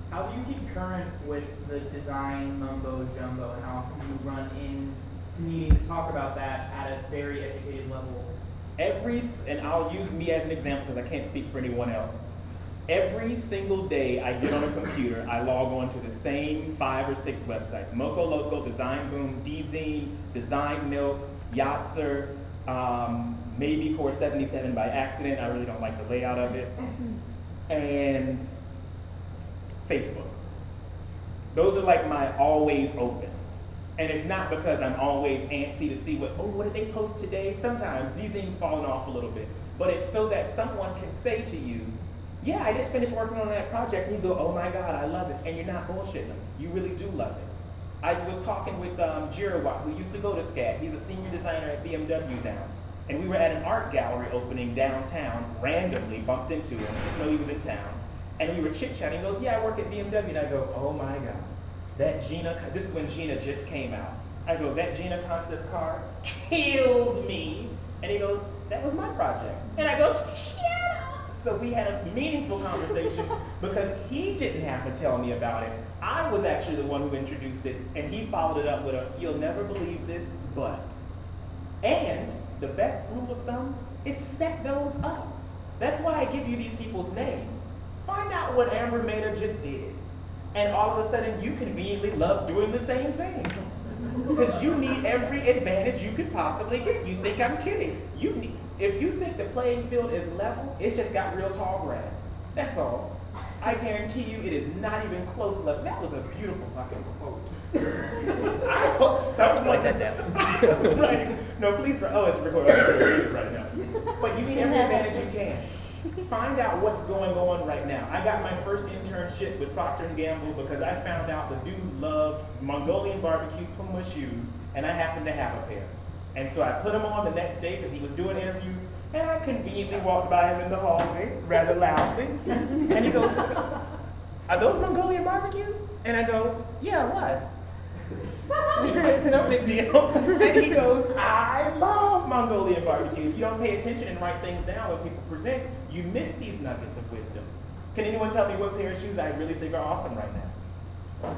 How do you keep current with the design mumbo jumbo, and how often do you run in to meeting to talk about that at a very educated level? And I'll use me as an example because I can't speak for anyone else. Every single day I get on a computer, I log on to the same 5 or 6 websites. Moco Loco, Design Boom, DZine, Design Milk, Yatzer, maybe Core 77 by accident. I really don't like the layout of it. And Facebook. Those are like my always opens. And it's not because I'm always antsy to see what did they post today? Sometimes DZine's falling off a little bit. But it's so that someone can say to you, yeah, I just finished working on that project. And you go, oh my God, I love it. And you're not bullshitting them. You really do love it. I was talking with Jirawat, who used to go to SCAD. He's a senior designer at BMW now. And we were at an art gallery opening downtown, randomly bumped into him, didn't know he was in town. And we were chit-chatting. He goes, yeah, I work at BMW. And I go, oh my God. That Gina, this is when Gina just came out. I go, that Gina concept car kills me. And he goes, that was my project. And I go, shut up. So we had a meaningful conversation because he didn't have to tell me about it. I was actually the one who introduced it, and he followed it up with you'll never believe this, but. And the best rule of thumb is set those up. That's why I give you these people's names. Find out what Amber Mater just did. And all of a sudden, you conveniently love doing the same thing. Because you need every advantage you could possibly get. You think I'm kidding. If you think the playing field is level, it's just got real tall grass. That's all. I guarantee you it is not even close level. That was a beautiful fucking quote. I hope someone... Write that down. Right. No, please... Oh, it's recorded. I'm read it right now. But you need every advantage you can. Find out what's going on right now. I got my first internship with Procter & Gamble because I found out the dude loved Mongolian barbecue Puma shoes, and I happened to have a pair. And so I put them on the next day because he was doing interviews, and I conveniently walked by him in the hallway rather loudly. And he goes, are those Mongolian barbecue? And I go, yeah, what? No big deal. And he goes, I love Mongolian barbecue. If you don't pay attention and write things down when people present, you miss these nuggets of wisdom. Can anyone tell me what pair of shoes I really think are awesome right now?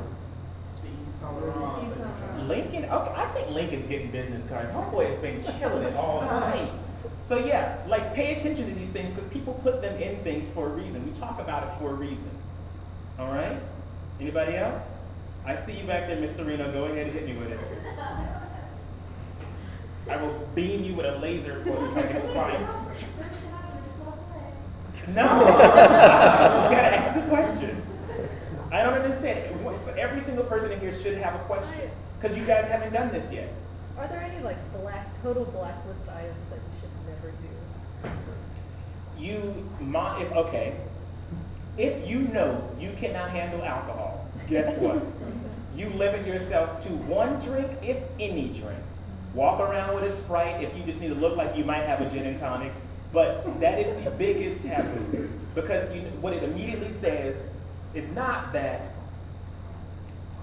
Lincoln? Okay, I think Lincoln's getting business cards. Homeboy has been killing it all night. So yeah, like pay attention to these things because people put them in things for a reason. We talk about it for a reason. All right? Anybody else? I see you back there, Miss Serena. Go ahead and hit me with it. I will beam you with a laser pointer if I get quiet. No! You gotta ask a question. I don't understand. Every single person in here should have a question. Because you guys haven't done this yet. Are there any like total blacklist items that you should never do? If you know you cannot handle alcohol, guess what? You limit yourself to one drink, if any drinks. Walk around with a Sprite if you just need to look like you might have a gin and tonic. But that is the biggest taboo. Because what it immediately says is not that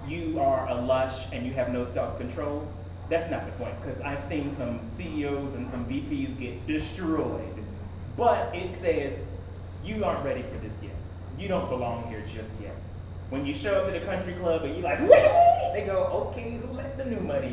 you are a lush and you have no self-control. That's not the point, because I've seen some CEOs and some VPs get destroyed. But it says, you aren't ready for this yet. You don't belong here just yet. When you show up to the country club and you're like, wait, they go, okay, who let the new money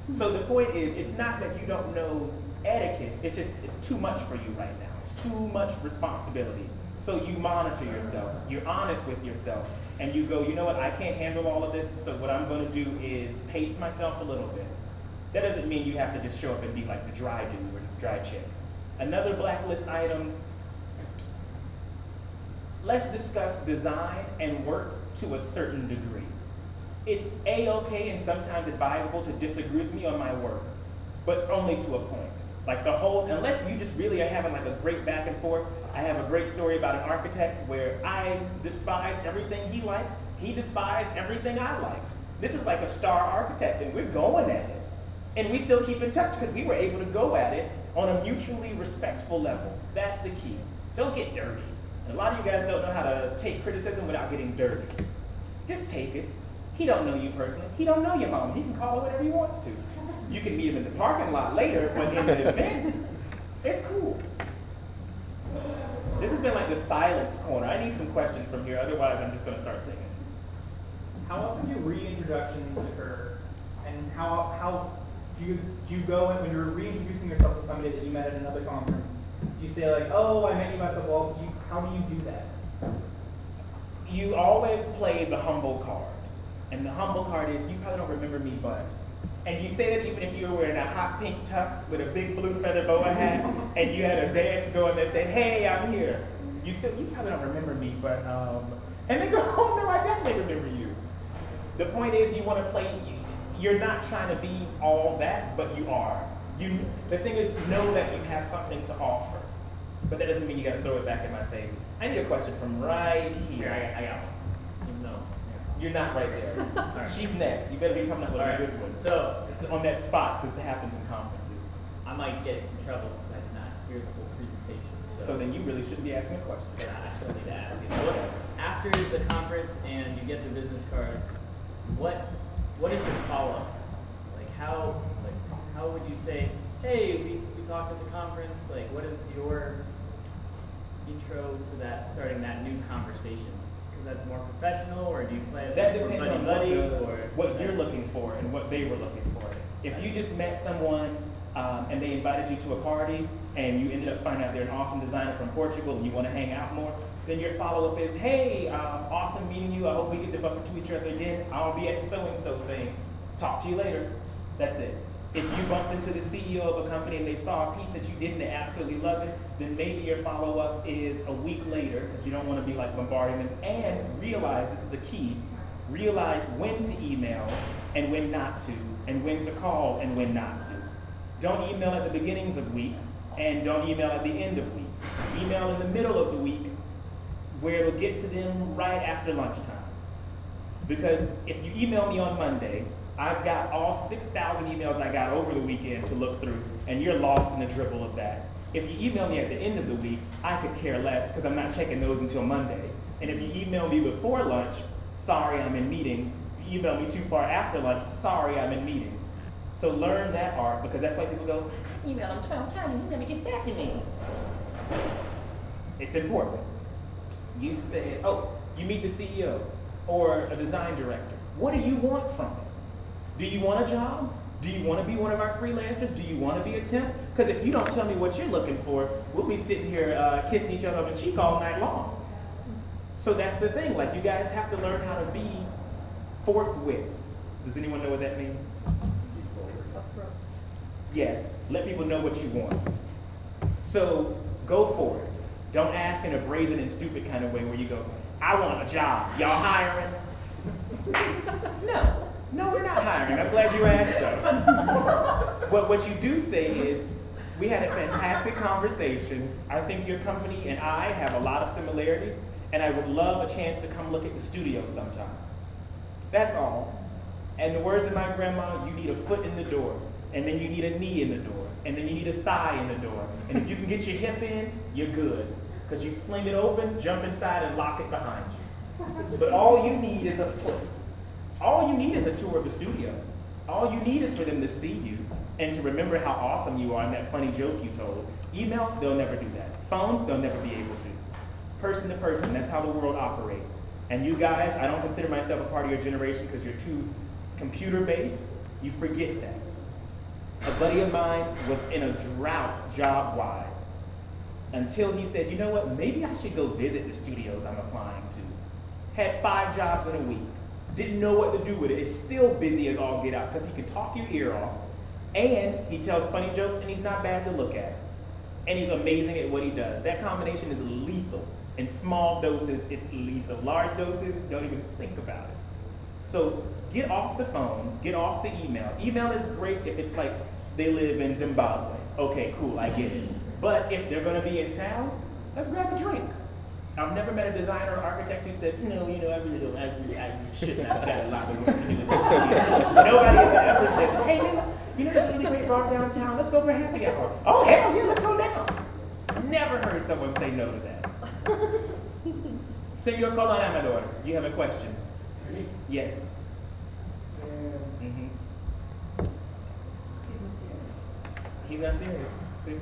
in? So the point is, it's not that you don't know etiquette, it's just, it's too much for you right now. It's too much responsibility. So you monitor yourself, you're honest with yourself, and you go, you know what, I can't handle all of this, so what I'm gonna do is pace myself a little bit. That doesn't mean you have to just show up and be like the dry dude or the dry chick. Another blacklist item, let's discuss design and work to a certain degree. It's A-okay and sometimes advisable to disagree with me on my work, but only to a point. Like unless you just really are having like a great back and forth. I have a great story about an architect where I despised everything he liked, he despised everything I liked. This is like a star architect and we're going at it. And we still keep in touch because we were able to go at it on a mutually respectful level. That's the key. Don't get dirty. And a lot of you guys don't know how to take criticism without getting dirty. Just take it. He don't know you personally. He don't know your mom. He can call her whatever he wants to. You can meet him in the parking lot later, but in the event, it's cool. This has been like the silence corner. I need some questions from here, otherwise I'm just gonna start singing. How often do reintroductions occur? And how do you go in when you're reintroducing yourself to somebody that you met at another conference? Do you say like, oh, I met you at the wall? How do you do that? You always play the humble card. And the humble card is, you probably don't remember me, but. And you say that even if you were wearing a hot pink tux with a big blue feather boa hat, and you had a dance going that said, hey, I'm here. You probably don't remember me, but, and they go, oh no, I definitely remember you. The point is, you want to play, you're not trying to be all that, but you are. The thing is, know that you have something to offer. But that doesn't mean you got to throw it back in my face. I need a question from right here. I got one. Even though. You're not right there. Right. She's next. You better be coming up with a good one. So, it's on that spot because it happens in conferences. I might get in trouble because I did not hear the whole presentation. So then you really shouldn't be asking a question. Yeah, I still need to ask it. What, after the conference and you get the business cards, what is your follow-up? Like how would you say, hey, we talked at the conference, like what is your intro to that, starting that new conversation? Because that's more professional, or do you play it that like depends on what you're looking for and what they were looking for. If you just met someone and they invited you to a party and you ended up finding out they're an awesome designer from Portugal and you want to hang out more, then your follow-up is, hey, awesome meeting you. I hope we get to bump into each other again. I'll be at so-and-so thing. Talk to you later. That's it. If you bumped into the CEO of a company and they saw a piece that you did and they absolutely love it, then maybe your follow-up is a week later, because you don't want to be like bombarding them, and realize, this is the key, realize when to email and when not to, and when to call and when not to. Don't email at the beginnings of weeks, and don't email at the end of weeks. Email in the middle of the week, where it'll get to them right after lunchtime. Because if you email me on Monday, I've got all 6,000 emails I got over the weekend to look through, and you're lost in the dribble of that. If you email me at the end of the week, I could care less because I'm not checking those until Monday. And if you email me before lunch, sorry, I'm in meetings. If you email me too far after lunch, sorry, I'm in meetings. So learn that art, because that's why people go, email him 12 times and he never gets back to me. It's important. You say, oh, you meet the CEO or a design director. What do you want from it? Do you want a job? Do you want to be one of our freelancers? Do you want to be a temp? Because if you don't tell me what you're looking for, we'll be sitting here kissing each other on the cheek all night long. So that's the thing, like you guys have to learn how to be forthwith. Does anyone know what that means? Yes, let people know what you want. So go for it. Don't ask in a brazen and stupid kind of way where you go, I want a job. Y'all hiring? No, we're not hiring. I'm glad you asked though. What you do say is, we had a fantastic conversation. I think your company and I have a lot of similarities, and I would love a chance to come look at the studio sometime. That's all. And the words of my grandma, you need a foot in the door, and then you need a knee in the door, and then you need a thigh in the door. And if you can get your hip in, you're good. Because you sling it open, jump inside, and lock it behind you. But all you need is a foot. All you need is a tour of the studio. All you need is for them to see you and to remember how awesome you are and that funny joke you told. Email, they'll never do that. Phone, they'll never be able to. Person to person, that's how the world operates. And you guys, I don't consider myself a part of your generation because you're too computer-based. You forget that. A buddy of mine was in a drought job-wise until he said, you know what, maybe I should go visit the studios I'm applying to. Had 5 jobs in a week. Didn't know what to do with it. Is still busy as all get out because he can talk your ear off, and he tells funny jokes, and he's not bad to look at. And he's amazing at what he does. That combination is lethal. In small doses, it's lethal. Large doses, don't even think about it. So get off the phone, get off the email. Email is great if it's like they live in Zimbabwe. Okay, cool, I get it. But if they're gonna be in town, let's grab a drink. I've never met a designer or architect who said, no, you know, I really don't, I shouldn't have got a lot of work to do with this studio. Nobody has ever said, hey, man, you know this really great bar downtown, let's go for a happy hour. Oh, hell yeah, let's go down. Never heard someone say no to that. Senor Colon Amador, you have a question? Yes. He's not serious. See?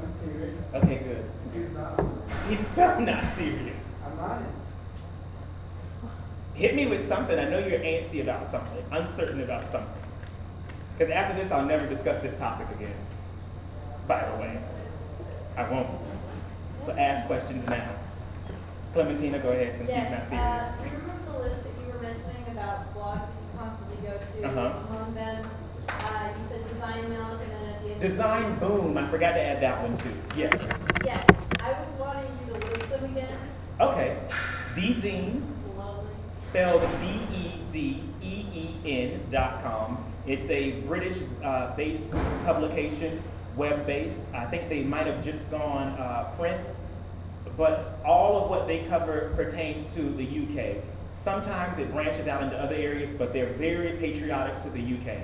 I'm serious. Okay, good. He's not. He's so not serious. I'm honest. Hit me with something. I know you're antsy about something, uncertain about something. Because after this, I'll never discuss this topic again. By the way, I won't. So ask questions now. Clementina, go ahead since he's not serious. Remember the list that you were mentioning about blogs that you constantly go to? Among them, you said Design Milk, and then at the end. Design Boom. I forgot to add that one too. Yes. Yes, I was wanting you to list them again. Okay. Dzeen, Slowly. spelled DEZEEN.com. It's a British based publication, web based. I think they might have just gone print, but all of what they cover pertains to the UK. Sometimes it branches out into other areas, but they're very patriotic to the UK.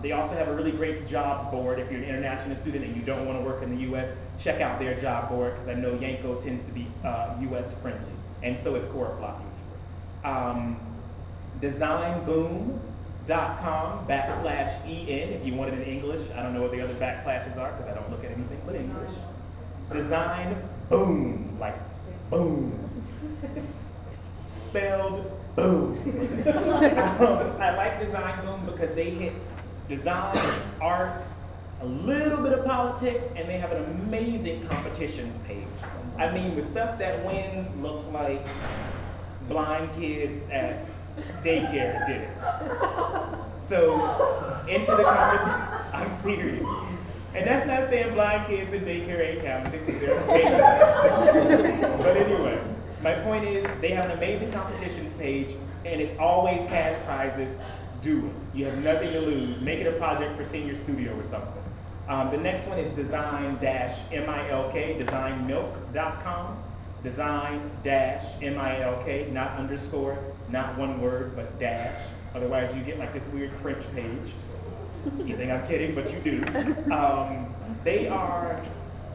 They also have a really great jobs board. If you're an international student and you don't want to work in the US, check out their job board, because I know Yanko tends to be US friendly, and so is Coreflop usually. Designboom.com/EN if you want it in English. I don't know what the other backslashes are because I don't look at anything but English. Design Boom, like boom. Spelled boom. I like Design Boom because they hit design, art, a little bit of politics, and they have an amazing competitions page. I mean, the stuff that wins looks like blind kids at daycare did it. So, enter the competition. I'm serious. And that's not saying blind kids in daycare ain't talented, because they're amazing. But anyway, my point is, they have an amazing competitions page, and it's always cash prizes. Do it. You have nothing to lose. Make it a project for Senior Studio or something. The next one is design-milk, designmilk.com. Design-milk, not underscore, not one word, but dash. Otherwise, you get like this weird French page. You think I'm kidding, but you do. They are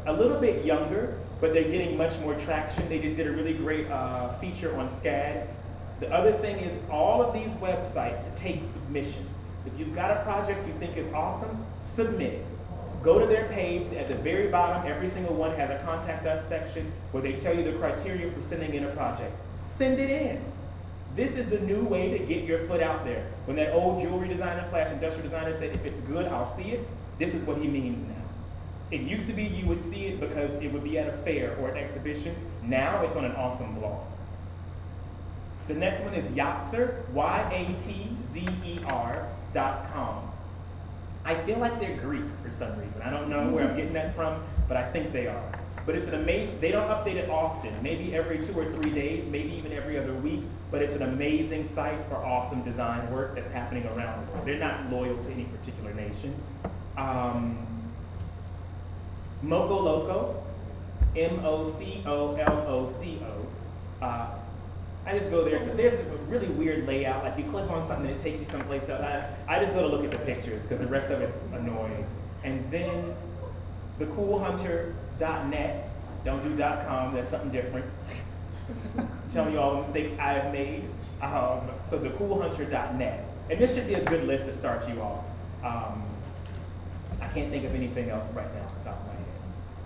a little bit younger, but they're getting much more traction. They just did a really great feature on SCAD. The other thing is, all of these websites take submissions. If you've got a project you think is awesome, submit it. Go to their page. At the very bottom, every single one has a contact us section where they tell you the criteria for sending in a project. Send it in. This is the new way to get your foot out there. When that old jewelry designer / industrial designer said, if it's good, I'll see it, this is what he means now. It used to be you would see it because it would be at a fair or an exhibition. Now it's on an awesome blog. The next one is Yatzer, YATZER.com. I feel like they're Greek for some reason. I don't know where I'm getting that from, but I think they are. But it's an amazing, they don't update it often, maybe every 2 or 3 days, maybe even every other week, but it's an amazing site for awesome design work that's happening around the world. They're not loyal to any particular nation. Moco Loco, MOCOLOCO. I just go there. So there's a really weird layout. Like you click on something and it takes you someplace else. I just go to look at the pictures because the rest of it's annoying. And then thecoolhunter.net. Don't do .com. That's something different. I'm telling you all the mistakes I have made. So thecoolhunter.net. And this should be a good list to start you off. I can't think of anything else right now off the top of my head.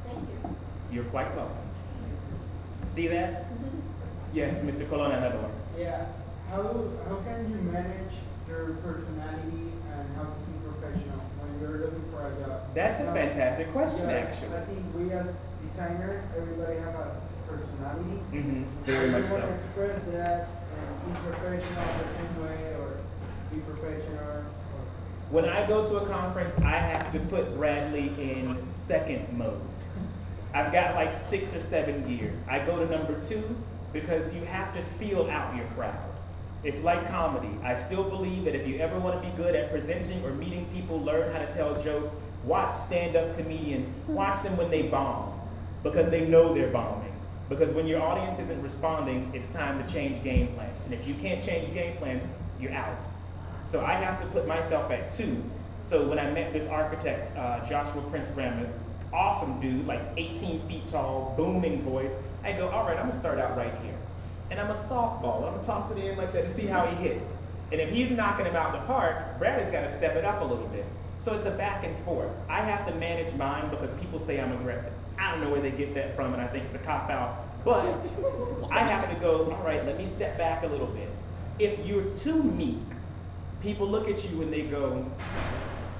Thank you. You're quite welcome. See that? Yes, Mr. Colon, another one. Yeah. How can you manage your personality and how to be professional when you're looking for a job? That's a fantastic question, actually. I think we as designers, everybody have a personality. Very much You want to so. express that and be professional the same way or be professional. When I go to a conference, I have to put Bradley in second mode. I've got like 6 or 7 gears. I go to number 2 because you have to feel out your crowd. It's like comedy. I still believe that if you ever want to be good at presenting or meeting people, learn how to tell jokes, watch stand-up comedians, watch them when they bomb, because they know they're bombing. Because when your audience isn't responding, it's time to change game plans. And if you can't change game plans, you're out. So I have to put myself at 2. So when I met this architect, Joshua Prince Ramis, awesome dude, like 18 feet tall, booming voice, I go, all right, I'm gonna start out right here. And I'm a softball, I'm gonna toss it in like that and see how he hits. And if he's knocking him out the park, Bradley's gotta step it up a little bit. So it's a back and forth. I have to manage mine because people say I'm aggressive. I don't know where they get that from, and I think it's a cop-out. But I have to go, all right, let me step back a little bit. If you're too meek, people look at you and they go,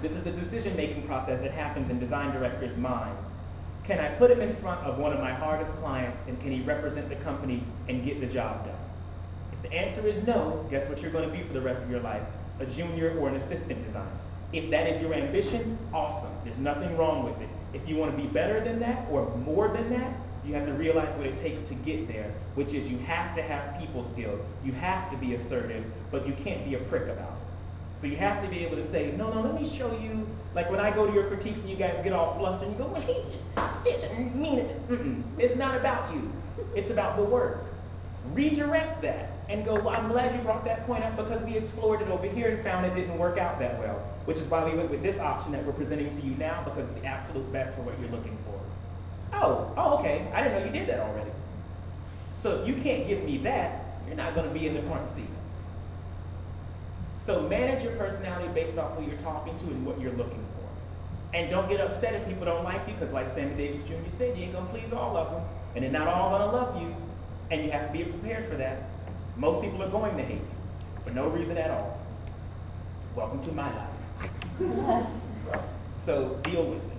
this is the decision-making process that happens in design directors' minds. Can I put him in front of one of my hardest clients, and can he represent the company and get the job done? If the answer is no, guess what you're going to be for the rest of your life? A junior or an assistant designer. If that is your ambition, awesome. There's nothing wrong with it. If you want to be better than that or more than that, you have to realize what it takes to get there, which is you have to have people skills. You have to be assertive, but you can't be a prick about it. So you have to be able to say, no, let me show you, like when I go to your critiques and you guys get all flustered and you go, well, he didn't mean it. It's not about you. It's about the work. Redirect that and go, well, I'm glad you brought that point up because we explored it over here and found it didn't work out that well, which is why we went with this option that we're presenting to you now because it's the absolute best for what you're looking for. Oh, okay, I didn't know you did that already. So if you can't give me that, you're not gonna be in the front seat. So manage your personality based off who you're talking to and what you're looking for. And don't get upset if people don't like you, because like Sammy Davis Jr. said, you ain't gonna please all of them. And they're not all gonna love you. And you have to be prepared for that. Most people are going to hate you for no reason at all. Welcome to my life. So deal with it.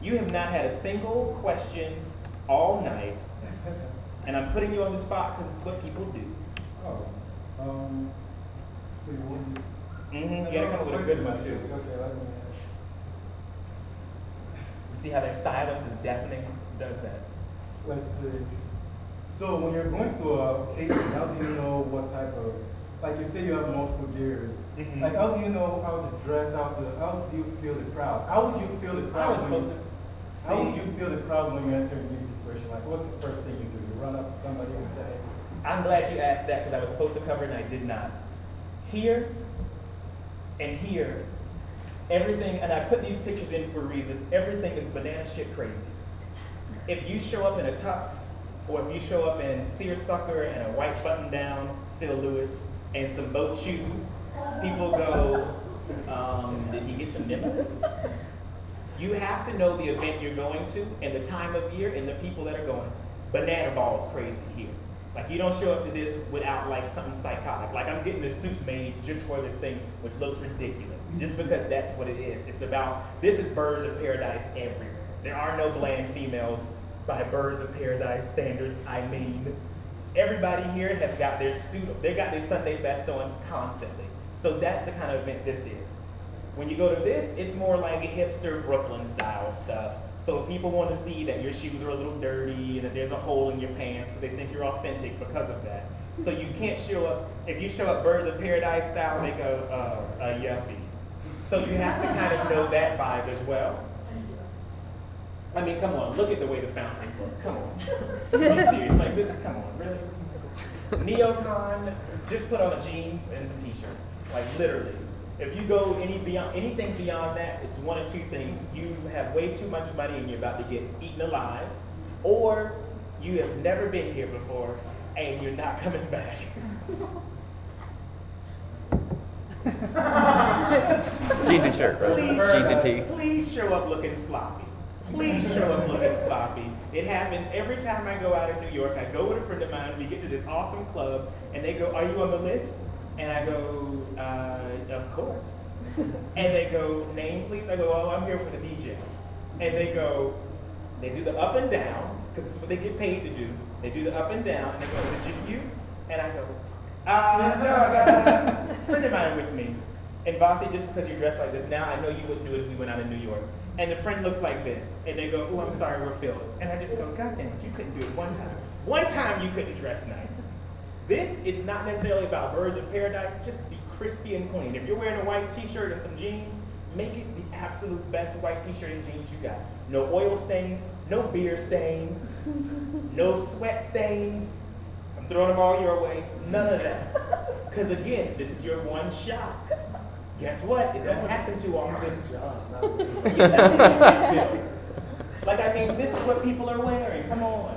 You have not had a single question all night, and I'm putting you on the spot because it's what people do. So you want You gotta come up with a good one too. Okay, let me ask. See how that silence is deafening? Does that? Let's see. So when you're going to a catering, how do you know what type of, like you say you have multiple gears. Like how do you know how to dress, how do you feel the crowd? How would you feel the crowd? How would you feel the crowd when you enter a new situation? Like what's the first thing you do? You run up to somebody and say, I'm glad you asked that because I was supposed to cover it and I did not. Here and here, everything, and I put these pictures in for a reason, everything is banana shit crazy. If you show up in a tux, or if you show up in seersucker and a white button down, Phil Lewis, and some boat shoes, people go, did he get some dinner? You have to know the event you're going to, and the time of year, and the people that are going. Banana balls crazy here. Like you don't show up to this without like something psychotic. Like I'm getting a suit made just for this thing, which looks ridiculous, just because that's what it is. It's about, this is birds of paradise everywhere. There are no bland females by birds of paradise standards. I mean, everybody here has got their suit, they got their Sunday best on constantly. So that's the kind of event this is. When you go to this, it's more like a hipster Brooklyn style stuff. So people want to see that your shoes are a little dirty and that there's a hole in your pants because they think you're authentic because of that. So you can't show up, if you show up birds of paradise style, they go, a yuppie. So you have to kind of know that vibe as well. I mean, come on, look at the way the fountains look. Come on. Let's be serious. Like, come on, really? Neocon, just put on jeans and some t-shirts. Like, literally. If you go anything beyond that, it's one of two things. You have way too much money and you're about to get eaten alive, or you have never been here before and you're not coming back. Jeans and shirt, right? Jeans and tee. Please show up looking sloppy. Please show up looking sloppy. It happens every time I go out in New York. I go with a friend of mine, we get to this awesome club, and they go, "Are you on the list?" And I go, of course. And they go, "Name, please." I go, "Oh, I'm here for the DJ." And they go, they do the up and down, because it's what they get paid to do. They do the up and down, and they go, "Is it just you?" And I go, no, I got a friend of mine with me. And Vasi, just because you dress like this now, I know you wouldn't do it if we went out in New York. And the friend looks like this, and they go, "Oh, I'm sorry, we're filled." And I just go, "God damn it, you couldn't do it one time. One time you couldn't dress nice." This is not necessarily about birds of paradise, just be crispy and clean. If you're wearing a white t-shirt and some jeans, make it the absolute best white t-shirt and jeans you got. No oil stains, no beer stains, no sweat stains. I'm throwing them all your way, none of that. Because again, this is your one shot. Guess what? It doesn't happen too often. Like, I mean, this is what people are wearing, come on.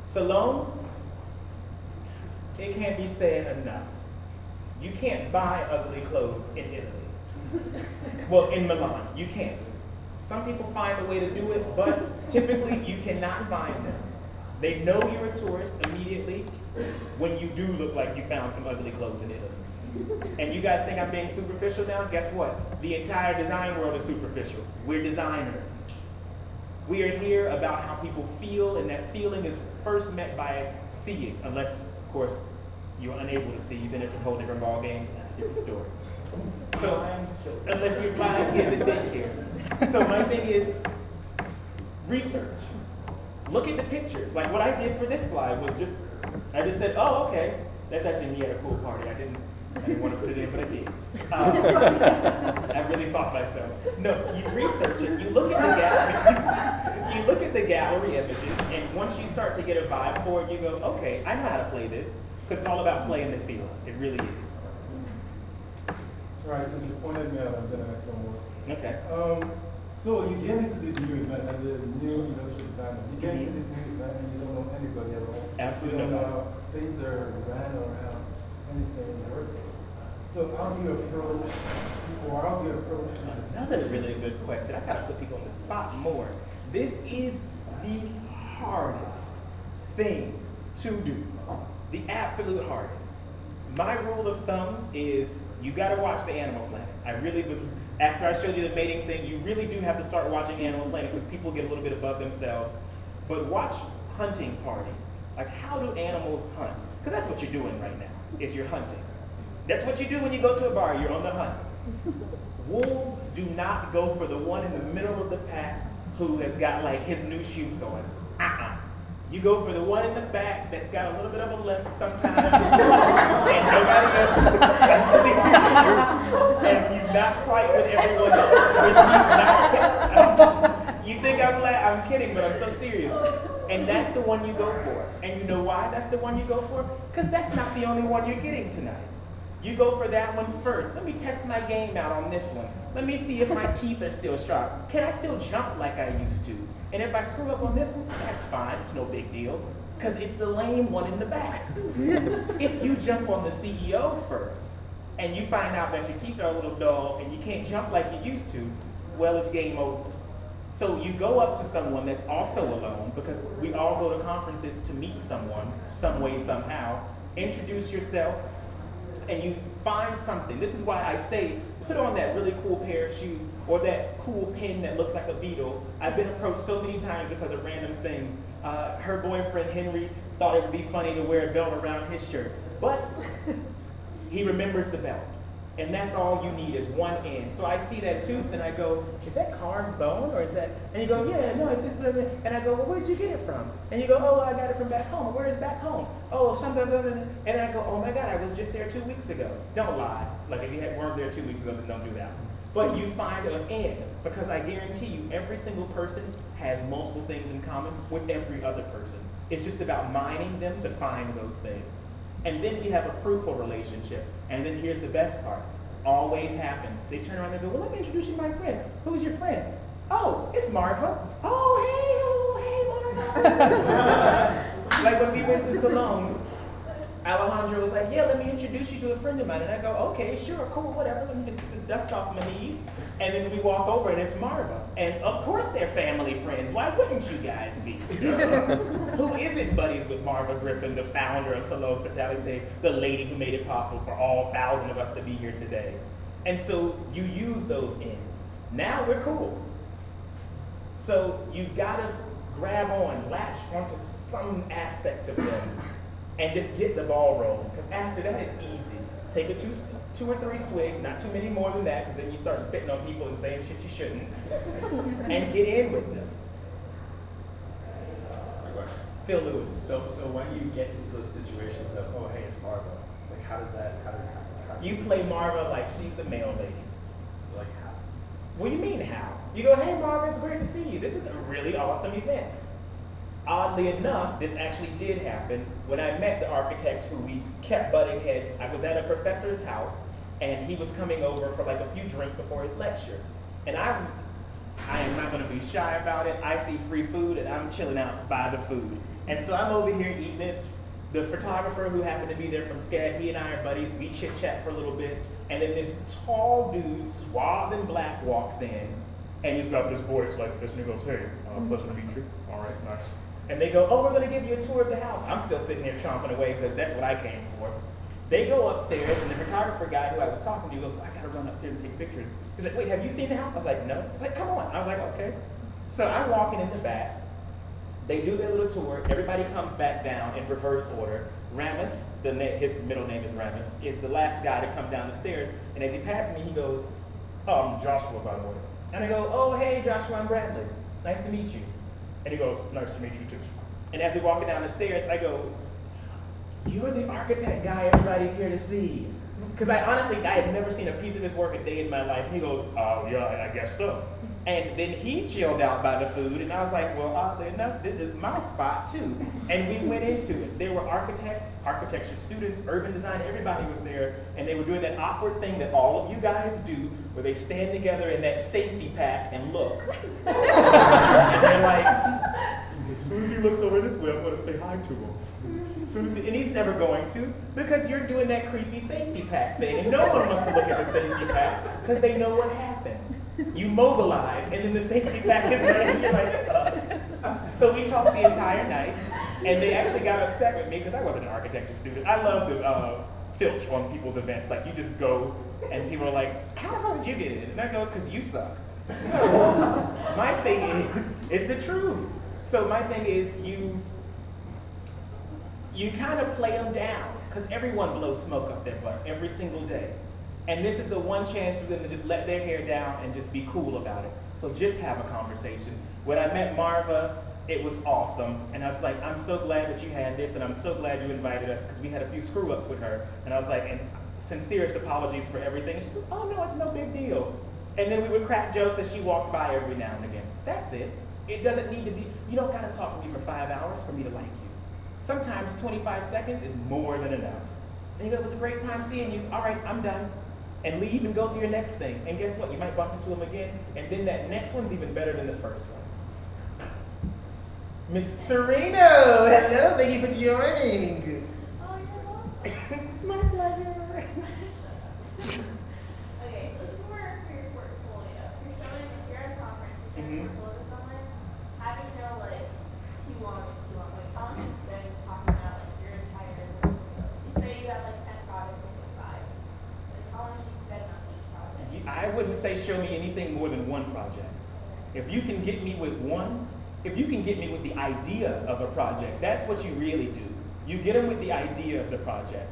Salome, it can't be said enough. You can't buy ugly clothes in Italy. Well, in Milan, you can't. Some people find a way to do it, but typically you cannot find them. They know you're a tourist immediately when you do look like you found some ugly clothes in Italy. And you guys think I'm being superficial now? Guess what? The entire design world is superficial. We're designers. We are here about how people feel, and that feeling is first met by seeing, unless, of course, you're unable to see, then it's a whole different ball game. That's a different story. So, unless you're blind kids at daycare. So my thing is research. Look at the pictures. Like what I did for this slide was just, I just said, "Oh, okay, that's actually me at a pool party." I didn't want to put it in, but I did. I really thought myself. No, you research it. You look at the galleries. You look at the gallery images, and once you start to get a vibe for it, you go, "Okay, I know how to play this," because it's all about playing the field. It really is. Right, so you pointed me out, I'm gonna ask one more. Okay. So you get into this new event as a new industrial designer. You get into this new event and you don't know anybody at all. Absolutely You don't nobody. know how things are ran or how anything works. So how do you approach people, or how do you approach this? Another really good question. I gotta put people on the spot more. This is the hardest thing to do. The absolute hardest. My rule of thumb is you gotta watch the Animal Planet. I really was, after I showed you the mating thing, you really do have to start watching Animal Planet because people get a little bit above themselves. But watch hunting parties. Like, how do animals hunt? Because that's what you're doing right now, is you're hunting. That's what you do when you go to a bar, you're on the hunt. Wolves do not go for the one in the middle of the pack who has got like his new shoes on. You go for the one in the back that's got a little bit of a limp sometimes, and nobody else can see. And he's not quite with everyone else, but she's not. You think I'm kidding, but I'm so serious. And that's the one you go for. And you know why that's the one you go for? Because that's not the only one you're getting tonight. You go for that one first. Let me test my game out on this one. Let me see if my teeth are still sharp. Can I still jump like I used to? And if I screw up on this one, that's fine. It's no big deal. Because it's the lame one in the back. If you jump on the CEO first, and you find out that your teeth are a little dull, and you can't jump like you used to, well, it's game over. So you go up to someone that's also alone, because we all go to conferences to meet someone, some way, somehow. Introduce yourself, and you find something. This is why I say, put on that really cool pair of shoes or that cool pin that looks like a beetle. I've been approached so many times because of random things. Her boyfriend, Henry, thought it would be funny to wear a belt around his shirt, but he remembers the belt. And that's all you need is one end. So I see that tooth and I go, is that carved bone or is that? And you go, yeah, no, it's just, and I go, well, where'd you get it from? And you go, oh, I got it from back home. Where is back home? Oh, something, and I go, oh my God, I was just there 2 weeks ago. Don't lie. Like if you weren't there 2 weeks ago, then don't do that. But you find an end, because I guarantee you, every single person has multiple things in common with every other person. It's just about mining them to find those things. And then we have a fruitful relationship. And then here's the best part. Always happens. They turn around and go, well, let me introduce you to my friend. Who's your friend? Oh, it's Marva. Oh, hey Marva. Like when we went to Salone, Alejandro was like, yeah, let me introduce you to a friend of mine. And I go, okay, sure, cool, whatever. Let me just get this dust off my knees. And then we walk over and it's Marva. And of course they're family friends. Why wouldn't you guys be? Who isn't buddies with Marva Griffin, the founder of Salone Satellite, the lady who made it possible for all 1,000 of us to be here today? And so you use those ends. Now we're cool. So you've got to grab on, latch onto some aspect of them, and just get the ball rolling. Because after that, it's easy. Take a two or three swigs, not too many more than that, because then you start spitting on people and saying shit you shouldn't, and get in with them. Phil Lewis. So when you get into those situations of, oh, hey, it's Marva, like how does that, You play Marva like she's the mail lady. like how? What do you mean how? You go, hey Marva, it's great to see you. This is a really awesome event. Oddly enough, this actually did happen when I met the architect who we kept butting heads. I was at a professor's house and he was coming over for like a few drinks before his lecture. And I am not gonna be shy about it. I see free food and I'm chilling out by the food. And so I'm over here eating it. The photographer who happened to be there from SCAD, he and I are buddies. We chit chat for a little bit. And then this tall dude, suave in black, walks in and he's got this voice like this and he goes, hey, pleasure to meet you. All right, nice. And they go, oh, we're gonna give you a tour of the house. I'm still sitting here chomping away because that's what I came for. They go upstairs and the photographer guy who I was talking to goes, well, I gotta run upstairs and take pictures. He's like, wait, have you seen the house? I was like, no. He's like, come on. I was like, okay. So I'm walking in the back. They do their little tour. Everybody comes back down in reverse order. Ramus, his middle name is Ramus, is the last guy to come down the stairs. And as he passes me, he goes, oh, I'm Joshua, by the way. And I go, oh, hey, Joshua, I'm Bradley. Nice to meet you. And he goes, nice to meet you too. And as we're walking down the stairs, I go, you're the architect guy everybody's here to see. Because I had never seen a piece of his work a day in my life. And he goes, oh, yeah, I guess so. And then he chilled out by the food, and I was like, well, oddly enough, this is my spot too. And we went into it. There were architects, architecture students, urban design, everybody was there, and they were doing that awkward thing that all of you guys do, where they stand together in that safety pack and look. And they're like, as soon as he looks over this way, I'm gonna say hi to him. And he's never going to, because you're doing that creepy safety pack thing. And no one wants to look at the safety pack because they know what happens. You mobilize, and then the safety pack is ready, and you're like, So we talked the entire night, and they actually got upset with me because I wasn't an architecture student. I love to filch on people's events. Like, you just go, and people are like, how the fuck did you get in? And I go, because you suck. So my thing is the truth. So my thing is you kind of play them down, because everyone blows smoke up their butt every single day. And this is the one chance for them to just let their hair down and just be cool about it. So just have a conversation. When I met Marva, it was awesome. And I was like, I'm so glad that you had this, and I'm so glad you invited us, because we had a few screw-ups with her. And I was like, and sincerest apologies for everything. And she said, oh no, it's no big deal. And then we would crack jokes as she walked by every now and again. That's it. It doesn't need to be, you don't gotta talk to me for 5 hours for me to like you. Sometimes 25 seconds is more than enough. And you go, it was a great time seeing you. All right, I'm done. And leave and go to your next thing. And guess what? You might bump into him again, and then that next one's even better than the first one. Miss Sereno, hello, thank you for joining. Oh, you're welcome. My pleasure. Okay, so this is more for your portfolio. You're showing, if you're at a conference, you're showing your portfolio to wouldn't say show me anything more than one project. If you can get me with one, if you can get me with the idea of a project, that's what you really do. You get them with the idea of the project.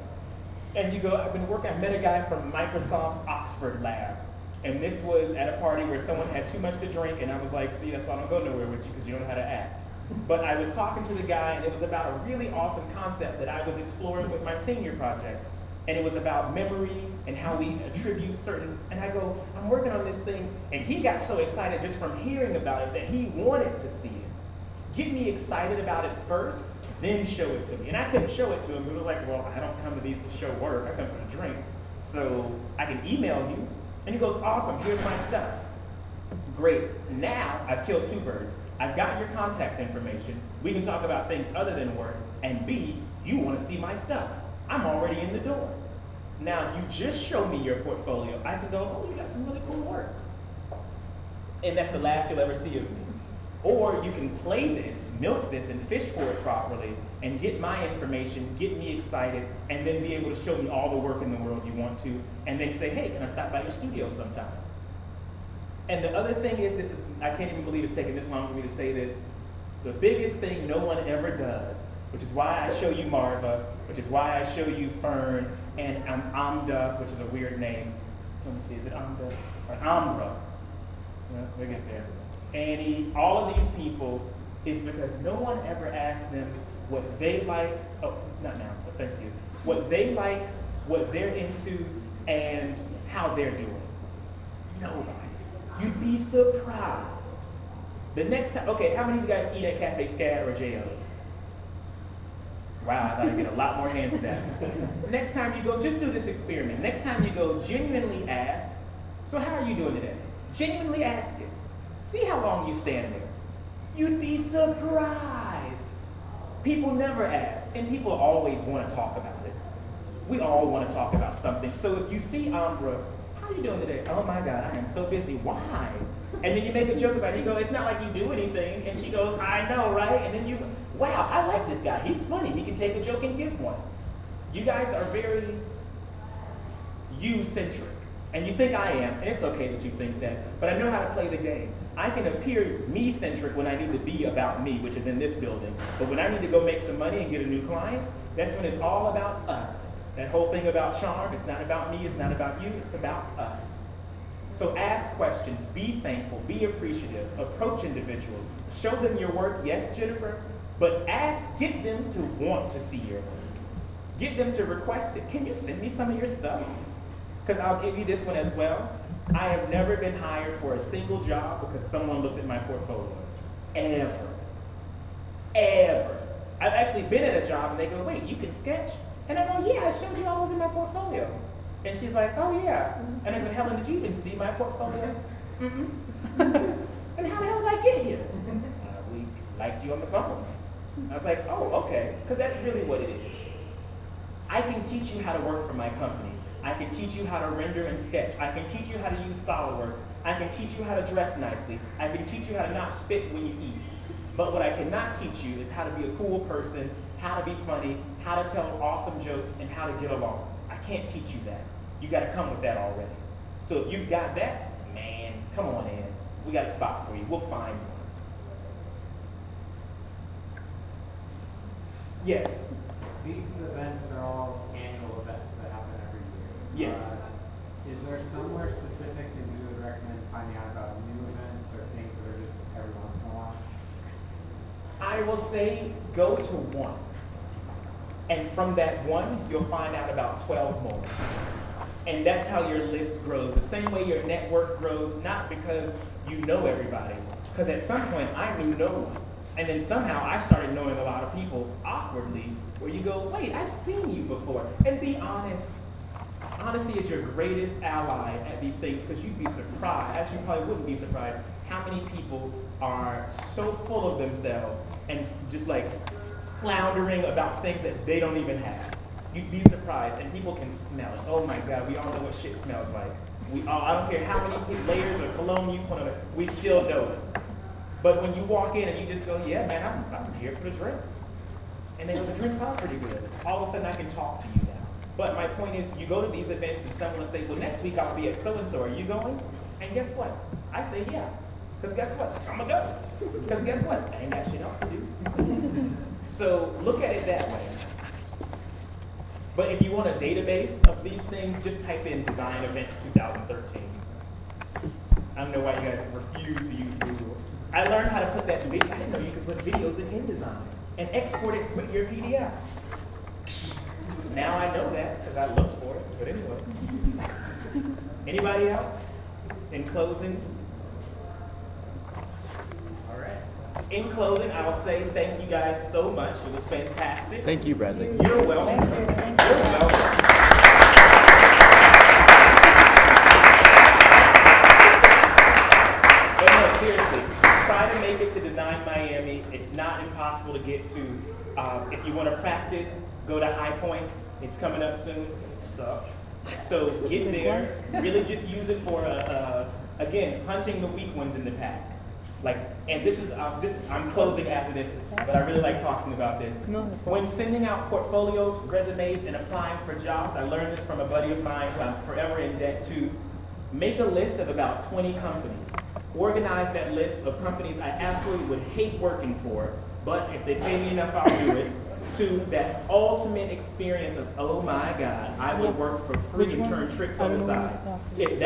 And you go, I met a guy from Microsoft's Oxford lab. And this was at a party where someone had too much to drink, and I was like, see, that's why I don't go nowhere with you, because you don't know how to act. But I was talking to the guy, and it was about a really awesome concept that I was exploring with my senior project. And it was about memory and how we attribute certain, and I go, I'm working on this thing, and he got so excited just from hearing about it that he wanted to see it. Get me excited about it first, then show it to me. And I couldn't show it to him, but it was like, well, I don't come to these to show work, I come for the drinks. So I can email you. And he goes, awesome, here's my stuff. Great, now I've killed two birds. I've got your contact information. We can talk about things other than work. And B, you want to see my stuff. I'm already in the door. Now, if you just show me your portfolio, I can go, oh, you got some really cool work. And that's the last you'll ever see of me. Or you can play this, milk this, and fish for it properly, and get my information, get me excited, and then be able to show me all the work in the world you want to, and then say, hey, can I stop by your studio sometime? And the other thing is, I can't even believe it's taking this long for me to say this, the biggest thing no one ever does, which is why I show you Marva, which is why I show you Fern, and Amda, which is a weird name. Let me see, is it Amda? Or Ambra. Yeah, we'll get there. Annie, all of these people, is because no one ever asks them what they like, oh, not now, but thank you, what they like, what they're into, and how they're doing. Nobody. You'd be surprised. The next time, okay, how many of you guys eat at Cafe Scad or J.O.'s? Wow, I thought I'd get a lot more hands to that. Next time you go, just do this experiment. Next time you go, genuinely ask, so how are you doing today? Genuinely ask it. See how long you stand there. You'd be surprised. People never ask, and people always want to talk about it. We all want to talk about something. So if you see Ambra, how are you doing today? Oh my God, I am so busy. Why? And then you make a joke about it. You go, it's not like you do anything. And she goes, I know, right? And then you go, wow, I like this guy. He's funny. He can take a joke and give one. You guys are very you-centric. And you think I am, and it's okay that you think that, but I know how to play the game. I can appear me-centric when I need to be about me, which is in this building. But when I need to go make some money and get a new client, that's when it's all about us. That whole thing about charm, it's not about me, it's not about you, it's about us. So ask questions, be thankful, be appreciative, approach individuals, show them your work, yes, Jennifer, but get them to want to see your work. Get them to request it. Can you send me some of your stuff? Because I'll give you this one as well. I have never been hired for a single job because someone looked at my portfolio. Ever. Ever. I've actually been at a job and they go, wait, you can sketch? And I go, yeah, I showed you all those in my portfolio. And she's like, oh yeah. And I go, Helen, did you even see my portfolio? Mm-mm. And how the hell did I get here? We liked you on the phone. I was like, oh, okay. Because that's really what it is. I can teach you how to work for my company. I can teach you how to render and sketch. I can teach you how to use SolidWorks. I can teach you how to dress nicely. I can teach you how to not spit when you eat. But what I cannot teach you is how to be a cool person, how to be funny, how to tell awesome jokes, and how to get along. I can't teach you that. You got to come with that already. So if you've got that, man, come on in. We got a spot for you. We'll find one. Yes? These events are all annual events that happen every year. Yes. Is there somewhere specific that you would recommend finding out about new events or things that are just every once in a while? I will say go to one. And from that one, you'll find out about 12 more. And that's how your list grows. The same way your network grows, not because you know everybody. Because at some point, I knew no one. And then somehow I started knowing a lot of people awkwardly, where you go, wait, I've seen you before. And be honest. Honesty is your greatest ally at these things, because you'd be surprised, actually you probably wouldn't be surprised, how many people are so full of themselves and just like floundering about things that they don't even have. You'd be surprised, and people can smell it. Oh my God, we all know what shit smells like. I don't care how many layers of cologne you put on it, we still know it. But when you walk in and you just go, yeah, man, I'm here for the drinks. And they go, the drinks are pretty good. All of a sudden I can talk to you now. But my point is, you go to these events and someone will say, well, next week I'll be at so-and-so. Are you going? And guess what? I say yeah. Because guess what? I'm going to go. Because guess what? I ain't got shit else to do. So look at it that way. But if you want a database of these things, just type in Design Events 2013. I don't know why you guys refuse to use Google. I learned how to put that video. I didn't know you could put videos in InDesign and export it with your PDF. Now I know that because I looked for it. But anyway. Anybody else? In closing? All right. In closing, I will say thank you guys so much. It was fantastic. Thank you, Bradley. You're welcome. Thank you. You're welcome. But no, seriously, try to make it to Design Miami. It's not impossible to get to. If you want to practice, go to High Point. It's coming up soon. It sucks. So get there. Really just use it for, again, hunting the weak ones in the pack. Like, and this is, I'm closing after this, but I really like talking about this. When sending out portfolios, resumes, and applying for jobs, I learned this from a buddy of mine who I'm forever in debt to. Make a list of about 20 companies. Organize that list of companies I absolutely would hate working for, but if they pay me enough, I'll do it. To that ultimate experience of, oh my God, I would work for free and turn tricks on the side. If